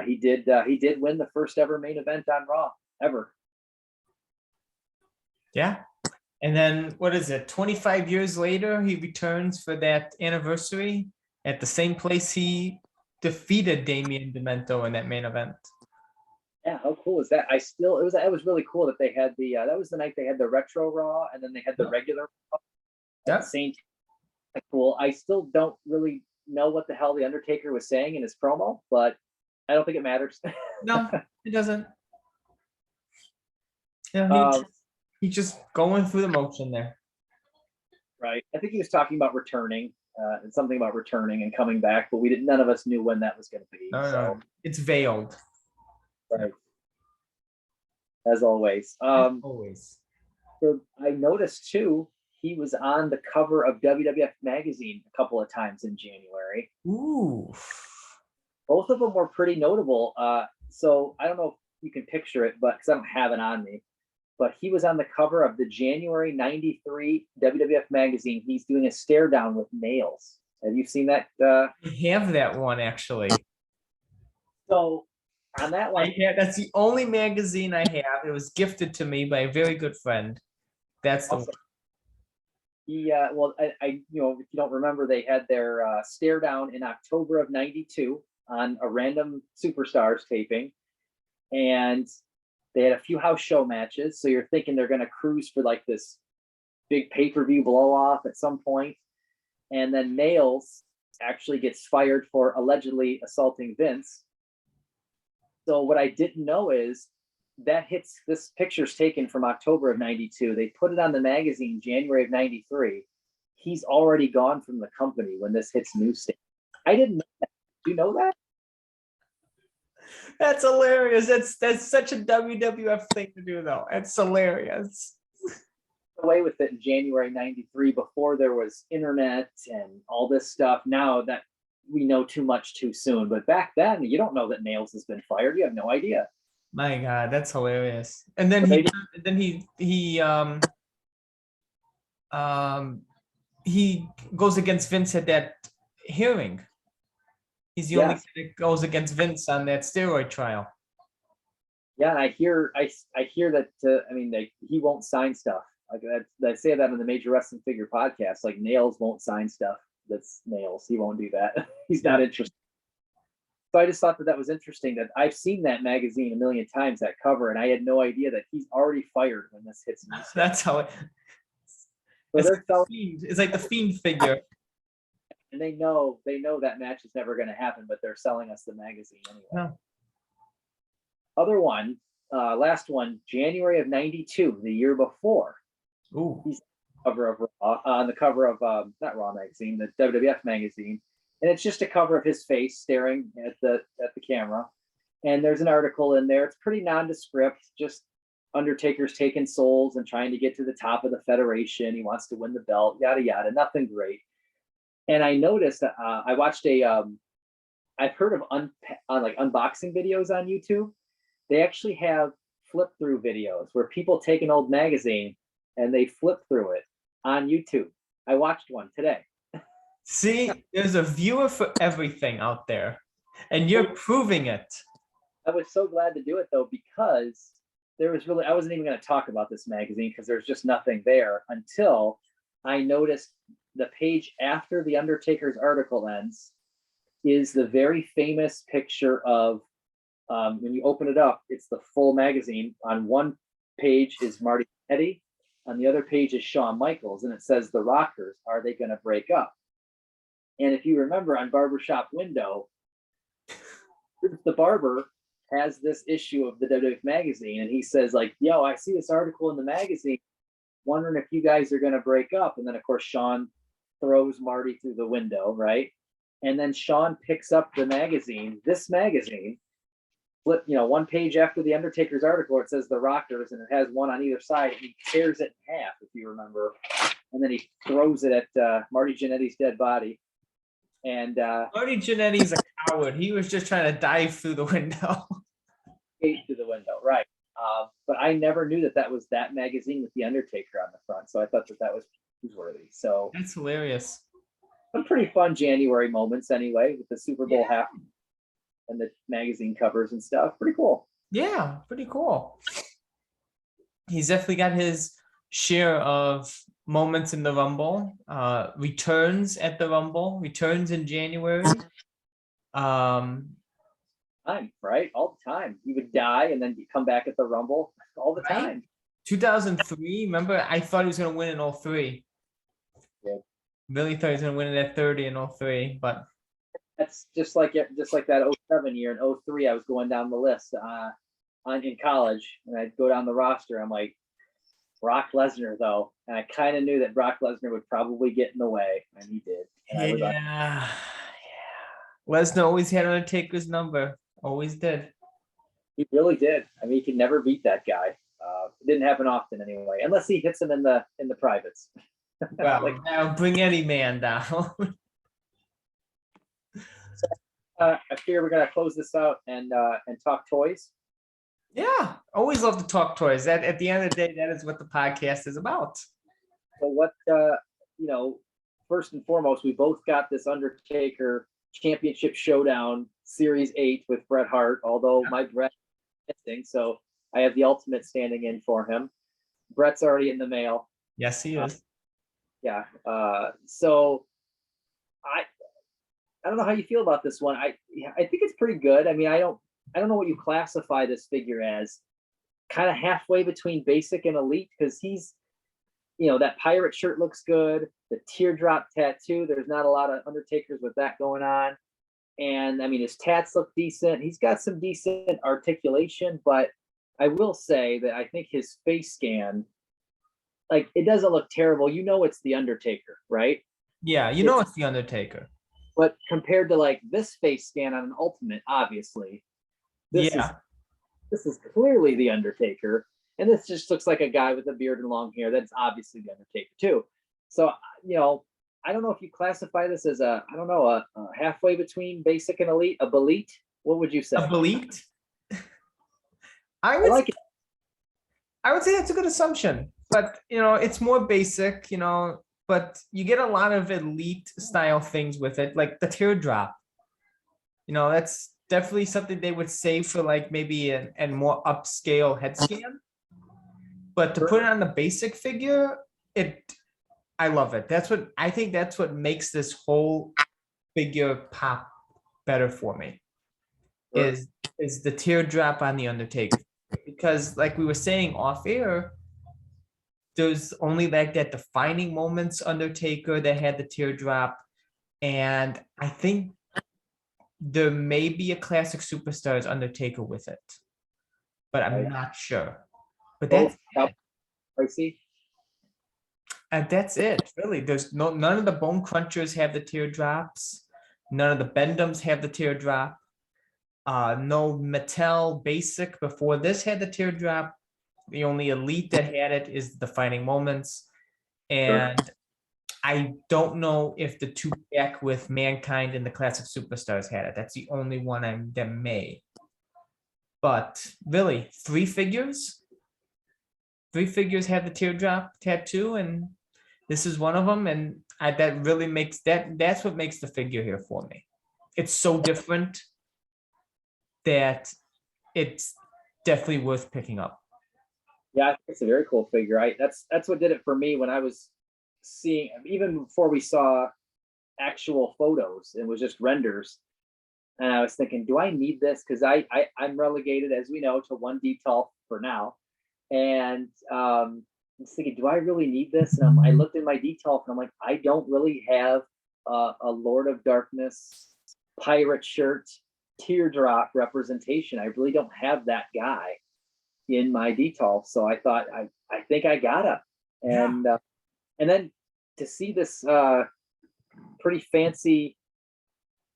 he did win the first ever main event on Raw ever. Yeah. And then what is it? 25 years later, he returns for that anniversary at the same place he defeated Damien Demento in that main event. Yeah, how cool is that? It was really cool that they had that was the night they had the retro Raw, and then they had the regular Raw. Yeah. Cool. I still don't really know what the hell the Undertaker was saying in his promo, but I don't think it matters. No, it doesn't. Yeah, he's just going through the motion there. Right. I think he was talking about returning, and something about returning and coming back, but none of us knew when that was going to be. No, it's veiled. Right. As always. Always. So I noticed too, he was on the cover of WWF magazine a couple of times in January. Ooh. Both of them were pretty notable. So I don't know if you can picture it, but because I don't have it on me, but he was on the cover of the January 93 WWF magazine. He's doing a stare down with nails. Have you seen that? I have that one, actually. So on that one, that's the only magazine I have. It was gifted to me by a very good friend. That's the one. Well, I if you don't remember, they had their stare down in October of 92 on a random Superstars taping, and they had a few house show matches. So you're thinking they're going to cruise for like this big pay-per-view blow off at some point. And then Nails actually gets fired for allegedly assaulting Vince. So what I didn't know is this picture's taken from October of 92. They put it on the magazine January of 93. He's already gone from the company when this hits newsstand. I didn't know that. Do you know that? That's hilarious. That's such a WWF thing to do, though. It's hilarious. Away with it in January '93 before there was internet and all this stuff. Now that we know too much too soon, but back then you don't know that Nails has been fired. You have no idea. My God, that's hilarious. And then he goes against Vince at that hearing. He's the only guy that goes against Vince on that steroid trial. Yeah, I hear that. I mean, he won't sign stuff. Like I say that on the Major Wrestling Figure podcast. Like Nails won't sign stuff. That's Nails. He won't do that. He's not interested. So I just thought that was interesting. That I've seen that magazine a million times, that cover, and I had no idea that he's already fired when this hits me. That's how it. So it's like the Fiend figure. And they know that match is never going to happen, but they're selling us the magazine anyway. No. Other one, last one, January of '92, the year before. Ooh. He's on the cover of not Raw magazine, the WWF magazine, and it's just a cover of his face staring at the camera. And there's an article in there. It's pretty nondescript, just Undertaker's taking souls and trying to get to the top of the Federation. He wants to win the belt, yada yada. Nothing great. And I noticed that I watched I've heard of like unboxing videos on YouTube. They actually have flip through videos where people take an old magazine and they flip through it on YouTube. I watched one today. See, there's a viewer for everything out there, and you're proving it. I was so glad to do it though, because I wasn't even going to talk about this magazine because there's just nothing there until I noticed the page after the Undertaker's article ends is the very famous picture of when you open it up, it's the full magazine. On one page is Marty Jannetty, on the other page is Shawn Michaels, and it says the Rockers, are they going to break up? And if you remember on Barbershop Window, the barber has this issue of the WWF magazine, and he says like, yo, I see this article in the magazine, wondering if you guys are going to break up. And then of course Shawn throws Marty through the window, right? And then Shawn picks up this magazine, flip, one page after the Undertaker's article, it says the Rockers, and it has one on either side, and he tears it in half, if you remember, and then he throws it at Marty Jannetty's dead body. And Marty Jannetty's a coward. He was just trying to dive through the window. Through the window, right? But I never knew that was that magazine with the Undertaker on the front, so I thought that was newsworthy. So that's hilarious. Some pretty fun January moments anyway, with the Super Bowl half and the magazine covers and stuff. Pretty cool. Yeah, pretty cool. He's definitely got his share of moments in the Rumble. Returns at the Rumble. Returns in January. Time, right? All the time. He would die and then come back at the Rumble all the time. 2003. Remember, I thought he was going to win in 03. Yeah. Really thought he was going to win it at 30 in 03, but that's just like that 07 year. In 03, I was going down the list in college, and I'd go down the roster. I'm like, Brock Lesnar, though, and I kind of knew that Brock Lesnar would probably get in the way, and he did. And yeah. Lesnar always had Undertaker's number. Always did. He really did. I mean, he could never beat that guy. It didn't happen often anyway, unless he hits him in the privates. Well, now bring any man down. I fear we're gonna close this out and talk toys. Yeah, always love to talk toys. That at the end of the day, that is what the podcast is about. So what first and foremost, we both got this Undertaker Championship Showdown Series 8 with Bret Hart, although my Bret is missing, so I have the Ultimate standing in for him. Bret's already in the mail. Yes, he is. Yeah. So I don't know how you feel about this one. I think it's pretty good. I mean, I don't know what you classify this figure as. Kind of halfway between basic and elite, because he's, that pirate shirt looks good. The teardrop tattoo, there's not a lot of Undertakers with that going on. And I mean, his tats look decent. He's got some decent articulation, but I will say that I think his face scan, like, it doesn't look terrible. It's the Undertaker, right? Yeah, it's the Undertaker. But compared to like this face scan on an Ultimate, obviously, this Yeah. is clearly the Undertaker, and this just looks like a guy with a beard and long hair. That's obviously the Undertaker too. So I don't know if you classify this as a halfway between basic and elite, a elite. What would you say? A elite. I I would like it. I would say that's a good assumption, but it's more basic, but you get a lot of elite style things with it, like the teardrop. That's definitely something they would save for like maybe an more upscale head scan. But to put it on the basic figure, I love it. I think that's what makes this whole figure pop better for me. Sure. Is the teardrop on the Undertaker. Because like we were saying off air, there's only like that defining moments Undertaker that had the teardrop. And I think there may be a classic superstars Undertaker with it, but I'm not sure. But Both that's pricey. and that's it, really. There's none of the bone crunchers have the teardrops. None of the Bendums have the teardrop. No Mattel Basic before this had the teardrop. The only elite that had it is the Defining Moments. And I don't know if the 2-pack with Mankind and the Classic Superstars had it. That's the only one that may. But really, 3 figures? 3 figures have the teardrop tattoo, and this is one of them. And that really makes that's what makes the figure here for me. It's so different that it's definitely worth picking up. Yeah, I think it's a very cool figure. That's what did it for me when I was seeing, even before we saw actual photos, it was just renders. And I was thinking, do I need this? Because I'm relegated, as we know, to 1 detail for now. And I was thinking, do I really need this? And I looked in my detail and I'm like, I don't really have a Lord of Darkness pirate shirt teardrop representation. I really don't have that guy in my detail. So I thought, I think I gotta. And then to see this pretty fancy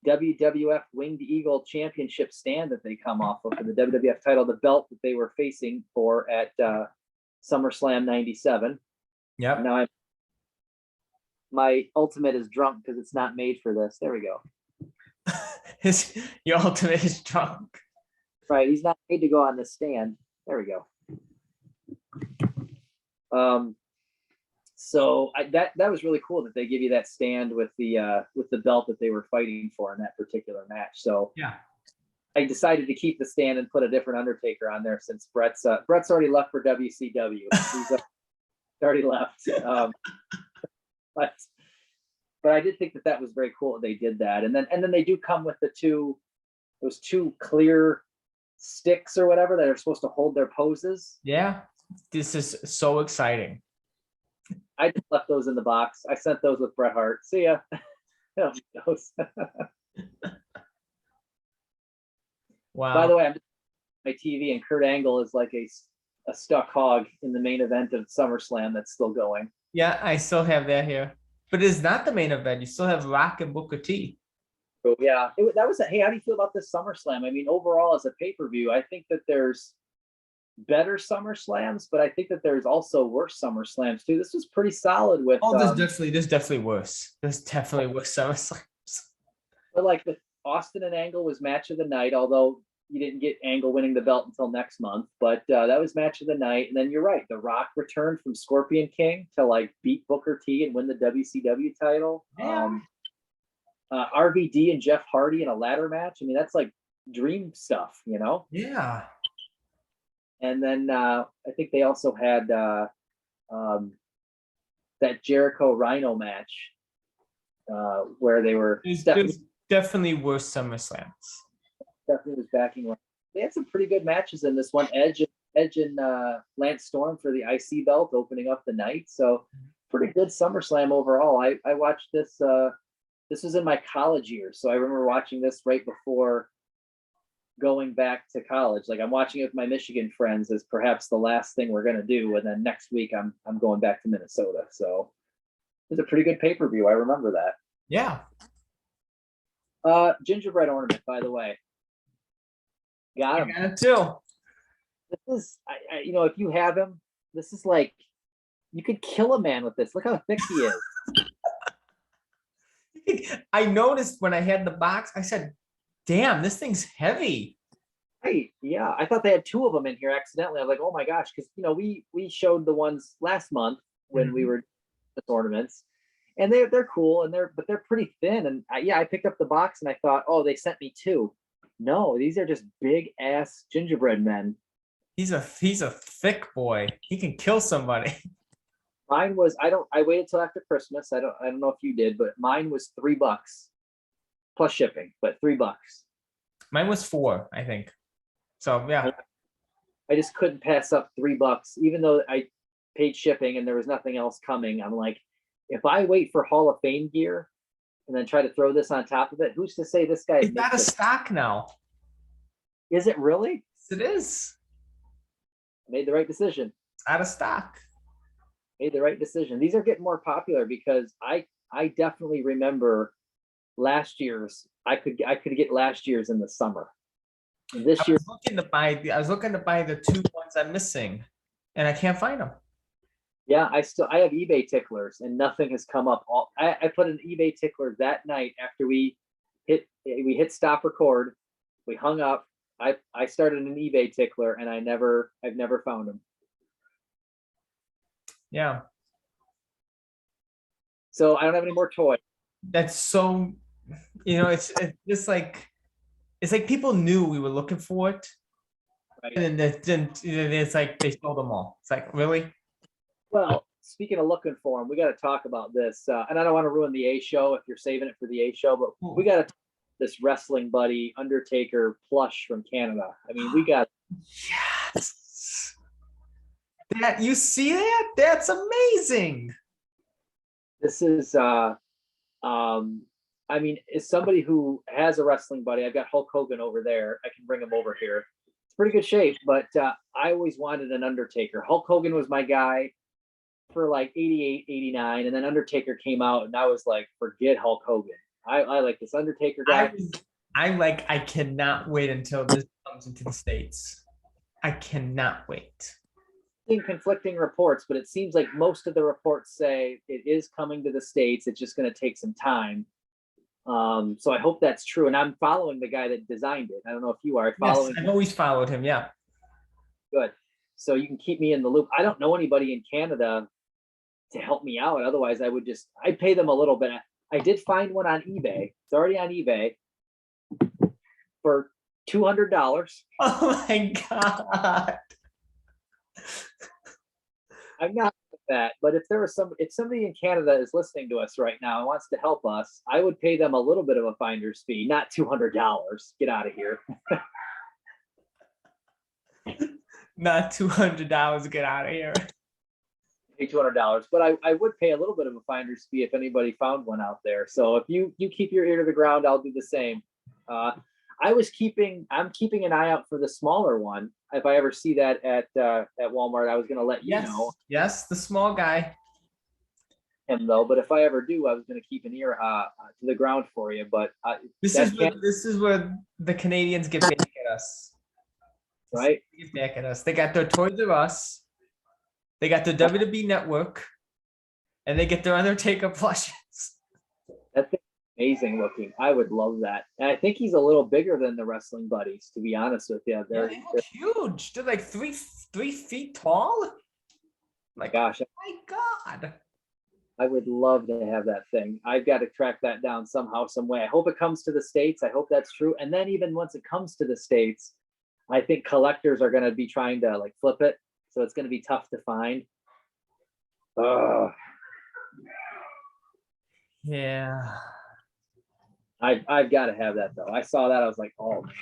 WWF Winged Eagle Championship stand that they come off of for the WWF title, the belt that they were facing for at SummerSlam '97. Yep. Now my Ultimate is drunk because it's not made for this. There we go. Your Ultimate is drunk. Right, he's not made to go on the stand. There we go. So that was really cool that they give you that stand with the belt that they were fighting for in that particular match. So yeah, I decided to keep the stand and put a different Undertaker on there since Brett's already left for WCW. He's already left. But I did think that was very cool that they did that. And then they do come with those 2 clear sticks or whatever that are supposed to hold their poses. Yeah, this is so exciting. I just left those in the box. I sent those with Bret Hart. See ya. Wow. By the way, I'm just on my TV and Kurt Angle is like a stuck hog in the main event of SummerSlam that's still going. Yeah, I still have that here. But it's not the main event. You still have Rock and Booker T. So yeah, hey, how do you feel about this SummerSlam? I mean, overall as a pay-per-view, I think that there's better SummerSlams, but I think that there's also worse SummerSlams too. This was pretty solid with there's definitely worse. There's definitely worse SummerSlams. But like with Austin and Angle was match of the night, although you didn't get Angle winning the belt until next month, but that was match of the night. And then you're right, The Rock returned from Scorpion King to like beat Booker T and win the WCW title. Yeah. RVD and Jeff Hardy in a ladder match. I mean, that's like dream stuff, Yeah. And then I think they also had that Jericho Rhino match where they were definitely worse SummerSlams. Definitely was backing. They had some pretty good matches in this one. Edge and Lance Storm for the IC belt opening up the night. So pretty good SummerSlam overall. I watched this. This was in my college years, so I remember watching this right before going back to college. Like I'm watching it with my Michigan friends as perhaps the last thing we're gonna do, and then next week I'm going back to Minnesota. So it was a pretty good pay-per-view. I remember that. Yeah. Gingerbread ornament, by the way. Got I him. got it too. This is, if you have him, this is like, you could kill a man with this. Look how thick he is. I noticed when I had the box, I said, damn, this thing's heavy. Right. Yeah. I thought they had two of them in here accidentally. I was like, oh my gosh. Cause we showed the ones last month when we were the ornaments, and they're cool and they're pretty thin. And I picked up the box and I thought, oh, they sent me two. No, these are just big ass gingerbread men. He's a thick boy. He can kill somebody. Mine was, I waited till after Christmas. I don't know if you did, but mine was $3 plus shipping, but $3. Mine was 4, I think. So yeah. I just couldn't pass up $3, even though I paid shipping and there was nothing else coming. I'm like, if I wait for Hall of Fame gear and then try to throw this on top of it, who's to say this guy It's out of stock now. Is it really? Yes, it is. I made the right decision. It's out of stock. Made the right decision. These are getting more popular because I definitely remember last year's. I could get last year's in the summer. This year, I was looking to buy the 2 ones I'm missing, and I can't find them. yeah, I have eBay ticklers and nothing has come up. I put an eBay tickler that night after we hit stop record. We hung up. I started an eBay tickler and I've never found them. Yeah. So I don't have any more toys. That's so, it's just like, it's like people knew we were looking for it. Right? And then it's like they sold them all. It's like, really? Well, speaking of looking for them, we got to talk about this. And I don't want to ruin the A show if you're saving it for the A show, but we got this wrestling buddy Undertaker plush from Canada. I mean, we got. Yes. That, you see that? That's amazing. This is I mean, as somebody who has a wrestling buddy, I've got Hulk Hogan over there. I can bring him over here. It's pretty good shape, but I always wanted an Undertaker. Hulk Hogan was my guy for like 88, 89, and then Undertaker came out, and I was like, forget Hulk Hogan. I like this Undertaker guy. I cannot wait until this comes into the States. I cannot wait. In conflicting reports, but it seems like most of the reports say it is coming to the States. It's just going to take some time. So I hope that's true. And I'm following the guy that designed it. I don't know if you are following. Yes, I've always followed him. Yeah. Good. So you can keep me in the loop. I don't know anybody in Canada to help me out. Otherwise, I'd pay them a little bit. I did find one on eBay. It's already on eBay for $200. Oh my God. I'm not with that, but if somebody in Canada is listening to us right now and wants to help us, I would pay them a little bit of a finder's fee, not $200. Get out of here. Not $200. Get out of here. Pay $200, but I would pay a little bit of a finder's fee if anybody found one out there. So if you keep your ear to the ground, I'll do the same. I'm keeping an eye out for the smaller one. If I ever see that at Walmart, I was going to let you know. Yes, the small guy. Him though, but if I ever do, I was going to keep an ear to the ground for you. But this is where the Canadians get back at us. Right? They get back at us. They got their Toys R Us. They got their WWE Network, and they get their Undertaker plushes. That's amazing looking. I would love that. And I think he's a little bigger than the wrestling buddies, to be honest with you. They're huge. They're like three feet tall. My gosh. Oh my God. I would love to have that thing. I've got to track that down somehow, some way. I hope it comes to the States. I hope that's true. And then even once it comes to the States, I think collectors are going to be trying to like flip it. So it's going to be tough to find. Yeah. I've got to have that though. I saw that. I was like, oh man,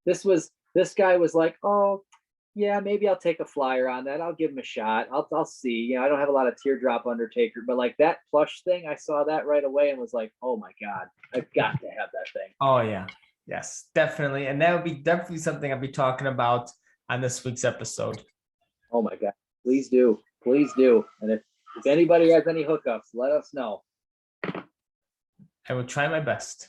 this guy was like, oh yeah, maybe I'll take a flyer on that. I'll give him a shot. I'll see. I don't have a lot of teardrop Undertaker, but like that plush thing, I saw that right away and was like, oh my God, I've got to have that thing. Oh yeah. Yes, definitely. And that would be definitely something I'll be talking about on this week's episode. Oh my God, please do. Please do. And if anybody has any hookups, let us know. I will try my best.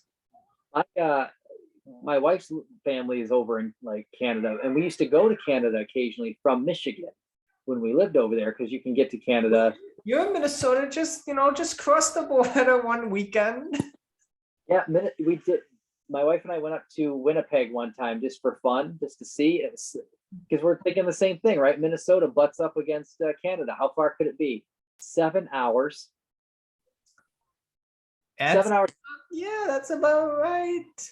My wife's family is over in like Canada, and we used to go to Canada occasionally from Michigan when we lived over there because you can get to Canada. You're in Minnesota, just cross the border one weekend. Yeah, we did. My wife and I went up to Winnipeg one time just for fun, just to see, because we're thinking the same thing, right? Minnesota butts up against Canada. How far could it be? 7 hours. That's, 7 hours. yeah, that's about right.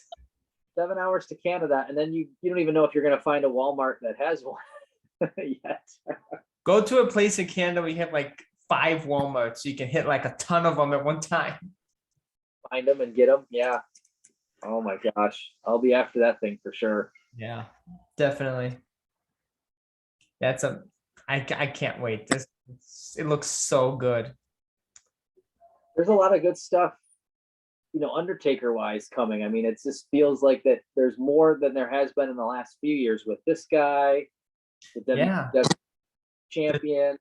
7 hours to Canada, and then you don't even know if you're going to find a Walmart that has one yet. Go to a place in Canada where you have like 5 Walmarts, so you can hit like a ton of them at one time. Find them and get them. Yeah. Oh my gosh, I'll be after that thing for sure. Yeah, definitely. I can't wait. It looks so good. There's a lot of good stuff, Undertaker wise coming. I mean, it just feels like that there's more than there has been in the last few years with this guy, the WWE champion.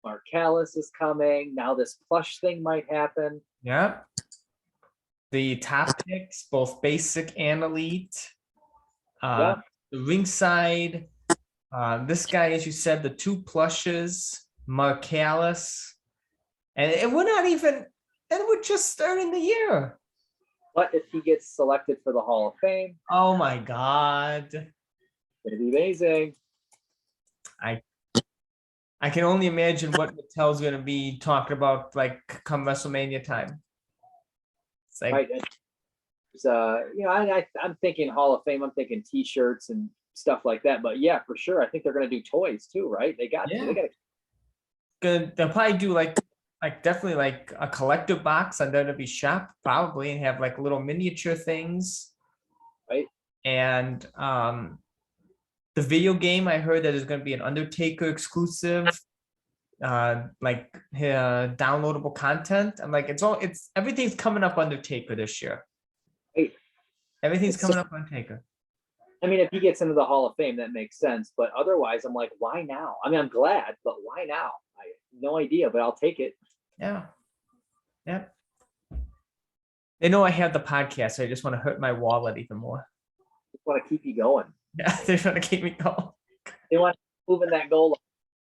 Mark Callis is coming. Now this plush thing might happen. Yeah. The top picks, both basic and elite. The ringside. This guy, as you said, the 2 plushes, Mark Callis. And we're not even, and we're just starting the year. What if he gets selected for the Hall of Fame? Oh my God. It'd be amazing. I can only imagine what Mattel's going to be talking about like come WrestleMania time. It's like, right. I'm thinking Hall of Fame. I'm thinking T-shirts and stuff like that. But yeah, for sure, I think they're going to do toys too, right? They got good. They'll probably do like definitely like a collective box on WWE Shop probably, and have like little miniature things. Right. And the video game, I heard that is going to be an Undertaker exclusive, downloadable content. I'm like, everything's coming up Undertaker this year. Right. Everything's coming up Undertaker. I mean, if he gets into the Hall of Fame, that makes sense. But otherwise, I'm like, why now? I mean, I'm glad, but why now? I have no idea, but I'll take it. Yeah. Yeah. They know I have the podcast, so I just want to hurt my wallet even more. Just want to keep you going. Yeah, they want to keep me going. They want to move in that goal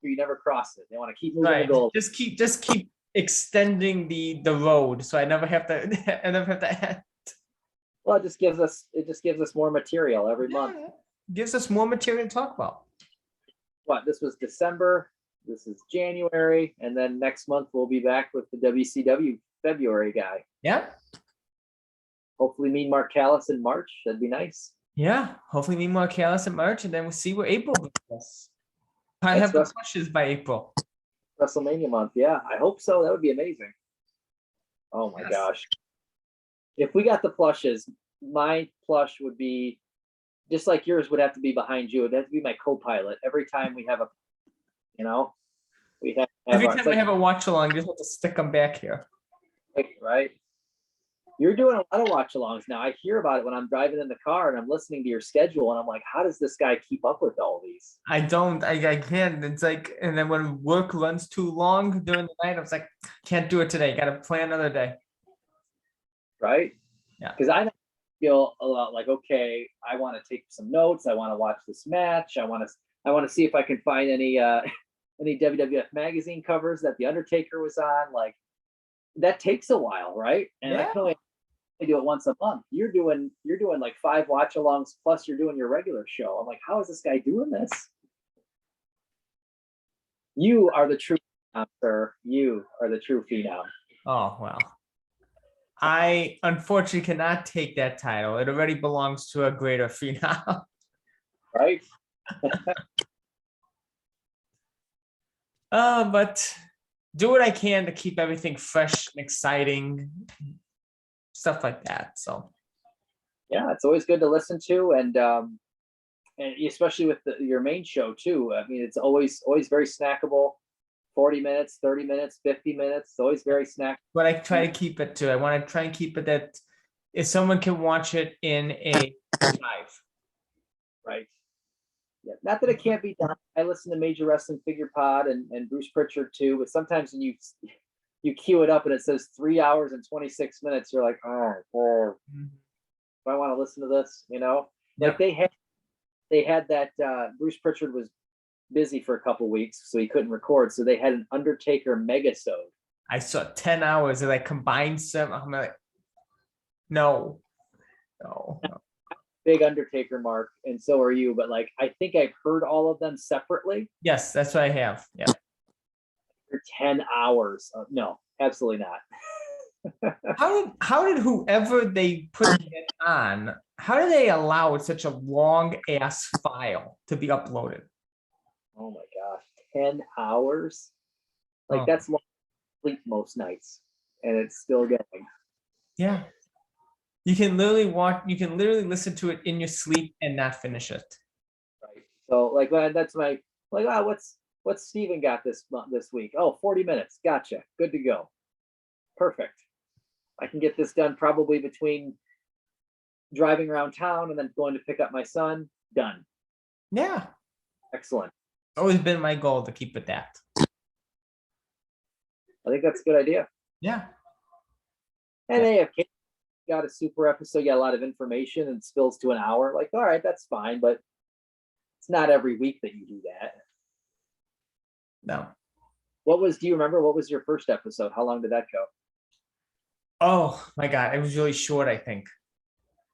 so you never cross it. They want to keep moving the goal. Just keep extending the road, so I never have to end. Well, it just gives us more material every month. Gives us more material to talk about. What, this was December, this is January, and then next month we'll be back with the WCW February guy. Yeah. Hopefully meet Mark Callis in March. That'd be nice. Yeah, hopefully meet Mark Callis in March, and then we'll see where April brings us. Probably have the plushes by April. WrestleMania month, yeah. I hope so. That would be amazing. Oh my gosh. If we got the plushes, my plush would be just like yours would have to be behind you. It'd have to be my co-pilot. Every time we have every time we have a watch along, you just have to stick them back here. Right. You're doing a lot of watch alongs now. I hear about it when I'm driving in the car and I'm listening to your schedule and I'm like, how does this guy keep up with all these? I can't. It's like, and then when work runs too long during the night, I was like, can't do it today. Got to plan another day. Right. Yeah. Because I feel a lot like, okay, I want to take some notes. I want to watch this match. I want to see if I can find any WWF magazine covers that the Undertaker was on. Like, that takes a while, right? And I can only do it once a month. You're doing like 5 watch alongs plus you're doing your regular show. I'm like, how is this guy doing this? You are the true phenom, sir. You are the true phenom. Oh well. I unfortunately cannot take that title. It already belongs to a greater phenom. Right? But do what I can to keep everything fresh and exciting. Stuff like that. So yeah, it's always good to listen to, and especially with your main show too. I mean, it's always very snackable. 40 minutes, 30 minutes, 50 minutes. It's always very snackable. But I try to keep it to. I want to try and keep it that if someone can watch it in a live. Right. Yeah. Not that it can't be done. I listen to Major Wrestling Figure Pod and Bruce Pritchard too, but sometimes when you queue it up and it says 3 hours and 26 minutes, you're like, oh. Do I want to listen to this? Like Yep. they had that Bruce Pritchard was busy for a couple weeks, so he couldn't record. So they had an Undertaker megasode. I saw 10 hours and I combined some. I'm like, no, no, no. Big Undertaker mark, and so are you. But like, I think I've heard all of them separately. Yes, that's what I have. Yeah. For 10 hours. No, absolutely not. How did whoever they put it on, how did they allow such a long ass file to be uploaded? Oh my gosh, 10 hours? Like Oh, that's long sleep most nights, and it's still going. yeah. You can literally listen to it in your sleep and not finish it. Right. So like that's my like, oh, what's Steven got this week? Oh, 40 minutes. Gotcha. Good to go. Perfect. I can get this done probably between driving around town and then going to pick up my son. Done. Yeah. Excellent. Always been my goal to keep it that. I think that's a good idea. Yeah. And they have got a super episode, you got a lot of information and spills to an hour. Like, all right, that's fine, but it's not every week that you do that. No. Do you remember what was your first episode? How long did that go? Oh my God. It was really short, I think.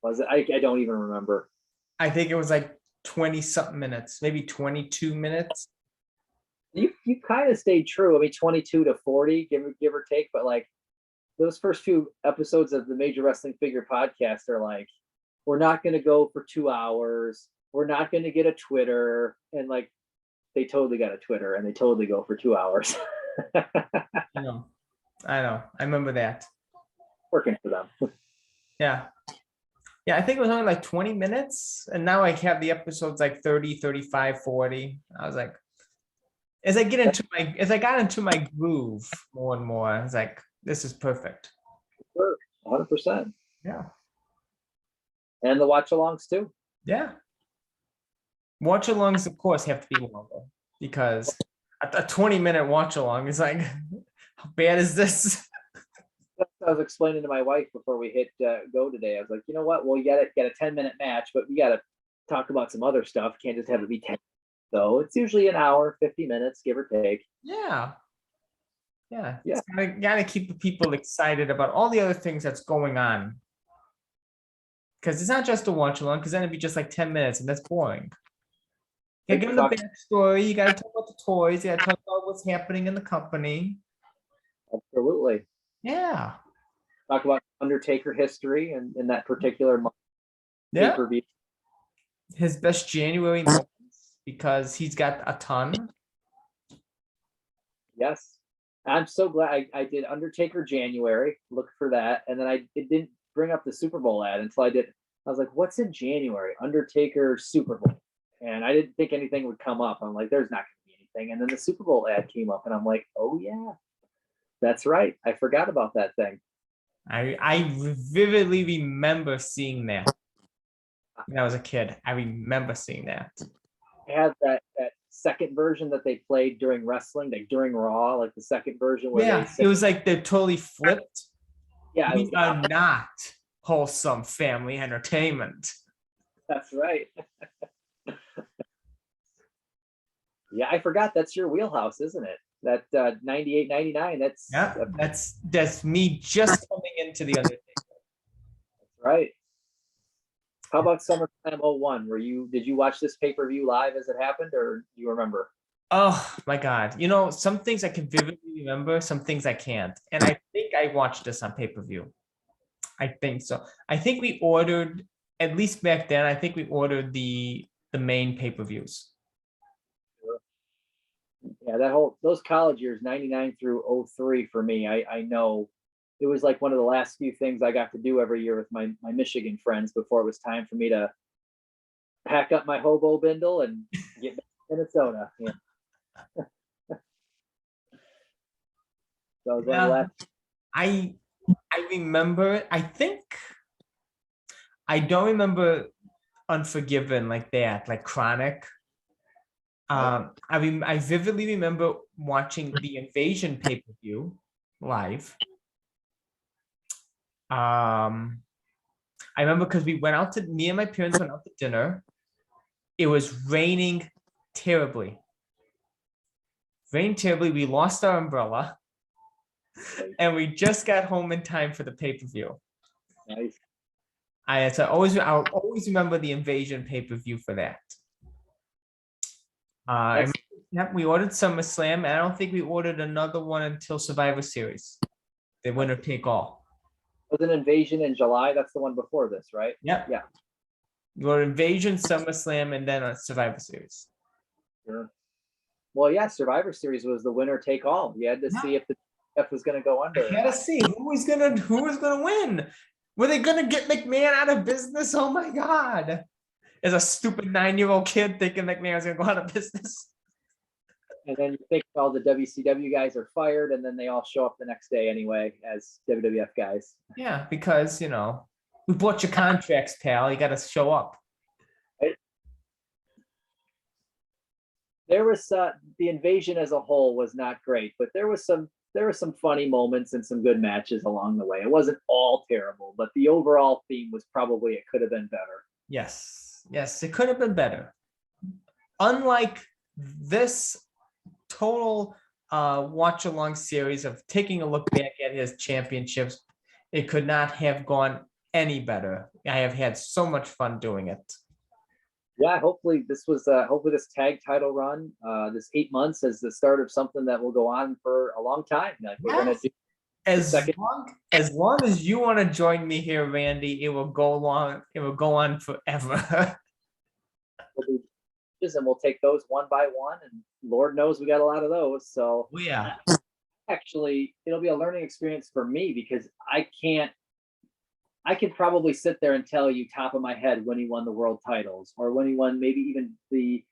Was it? I don't even remember. I think it was like 20 something minutes, maybe 22 minutes. You kind of stayed true. I mean, 22 to 40, give or take, but like those first few episodes of the Major Wrestling Figure podcast are like, we're not going to go for 2 hours. We're not going to get a Twitter. And like, they totally got a Twitter and they totally go for 2 hours. I know. I remember that. Working for them. Yeah. Yeah, I think it was only like 20 minutes. And now I have the episodes like 30, 35, 40. I was like, as I got into my groove more and more, I was like, this is perfect. 100%. Yeah. And the watch alongs too. Yeah. Watch alongs, of course, have to be longer because a 20-minute watch along is like, how bad is this? I was explaining to my wife before we hit go today. I was like, you know what? Well, you got to get a 10-minute match, but we got to talk about some other stuff. Can't just have it be 10. So it's usually an hour, 50 minutes, give or take. Yeah. Yeah. Yeah. Gotta keep the people excited about all the other things that's going on. Because it's not just a watch along, because then it'd be just like 10 minutes and that's boring. You gotta give them the backstory, you gotta talk about the toys, you gotta talk about what's happening in the company. Absolutely. Yeah. Talk about Undertaker history and in that particular month. Yeah. Pay-per-view. His best January moments because he's got a ton. Yes. I'm so glad I did Undertaker January. Look for that. And then it didn't bring up the Super Bowl ad until I did. I was like, what's in January? Undertaker Super Bowl. And I didn't think anything would come up. I'm like, there's not going to be anything. And then the Super Bowl ad came up and I'm like, oh yeah, that's right. I forgot about that thing. I vividly remember seeing that when I was a kid. I remember seeing that. I had that second version that they played during wrestling, like during Raw, like the second version where Yeah, it was like they're totally flipped. Yeah, we are not wholesome family entertainment. That's right. Yeah, I forgot that's your wheelhouse, isn't it? That 98, 99. That's me just coming into the Undertaker. That's right. How about SummerSlam 01? Did you watch this pay-per-view live as it happened, or do you remember? Oh my God. Some things I can vividly remember, some things I can't. And I think I watched this on pay-per-view. I think so. I think we ordered, at least back then, I think we ordered the main pay-per-views. Yeah, those college years, 99 through 03 for me, I know it was like one of the last few things I got to do every year with my Michigan friends before it was time for me to pack up my hobo bindle and get back to Minnesota. Yeah. So I remember, I think I don't remember Unforgiven like that, like Chronic. I vividly remember watching the Invasion pay-per-view live. I remember because me and my parents went out to dinner. It was raining terribly. Rained terribly. We lost our umbrella. And we just got home in time for the pay-per-view. Nice. I'll always remember the Invasion pay-per-view for that. We ordered SummerSlam, and I don't think we ordered another one until Survivor Series. The winner take all. Was an Invasion in July? That's the one before this, right? Yep. Yeah. You ordered Invasion, SummerSlam, and then a Survivor Series. Sure. Well, yeah, Survivor Series was the winner take all. You had to see if the F was going to go under. You had to see who was gonna win. Were they gonna get McMahon out of business? Oh my God! As a stupid 9-year-old kid thinking McMahon was gonna go out of business. And then you think all the WCW guys are fired, and then they all show up the next day anyway as WWF guys. Yeah, because we bought your contracts, pal. You got to show up. There was the Invasion as a whole was not great, but there were some funny moments and some good matches along the way. It wasn't all terrible, but the overall theme was probably it could have been better. Yes, it could have been better. Unlike this total watch along series of taking a look back at his championships, it could not have gone any better. I have had so much fun doing it. Yeah, hopefully this tag title run, this 8 months, is the start of something that will go on for a long time. Like we're gonna do as long as you want to join me here, Randy, it will go long. It will go on forever. And we'll take those one by one, and Lord knows we got a lot of those. So yeah, actually, it'll be a learning experience for me because I could probably sit there and tell you top of my head when he won the world titles, or when he won maybe even the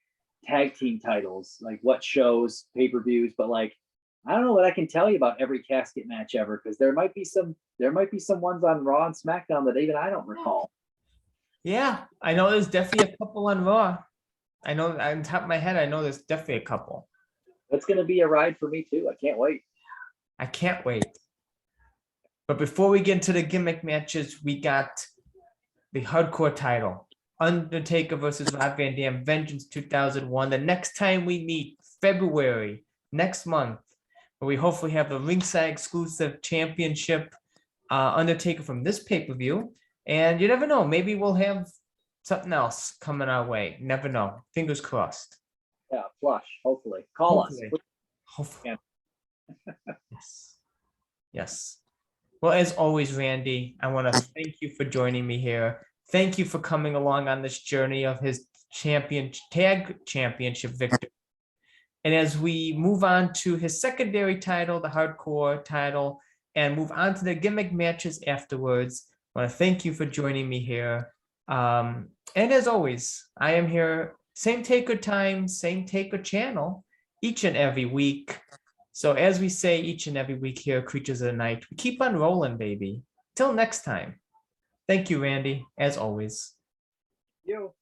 tag team titles, like what shows, pay-per-views, but like I don't know what I can tell you about every casket match ever, because there might be some ones on Raw and SmackDown that even I don't recall. Yeah, I know there's definitely a couple on Raw. I know on top of my head, I know there's definitely a couple. It's gonna be a ride for me too. I can't wait. I can't wait. But before we get into the gimmick matches, we got the hardcore title. Undertaker versus Rob Van Dam, Vengeance 2001. The next time we meet, February, next month, where we hopefully have the ringside exclusive championship Undertaker from this pay-per-view. And you never know, maybe we'll have something else coming our way. Never know. Fingers crossed. Yeah, flush, hopefully. Call us. Hopefully. Yes. Well, as always, Randy, I want to thank you for joining me here. Thank you for coming along on this journey of his tag championship victory. And as we move on to his secondary title, the hardcore title, and move on to the gimmick matches afterwards, I want to thank you for joining me here. And as always, I am here, same taker time, same taker channel, each and every week. So as we say each and every week here, Creatures of the Night, we keep on rolling, baby. Till next time. Thank you, Randy, as always. You.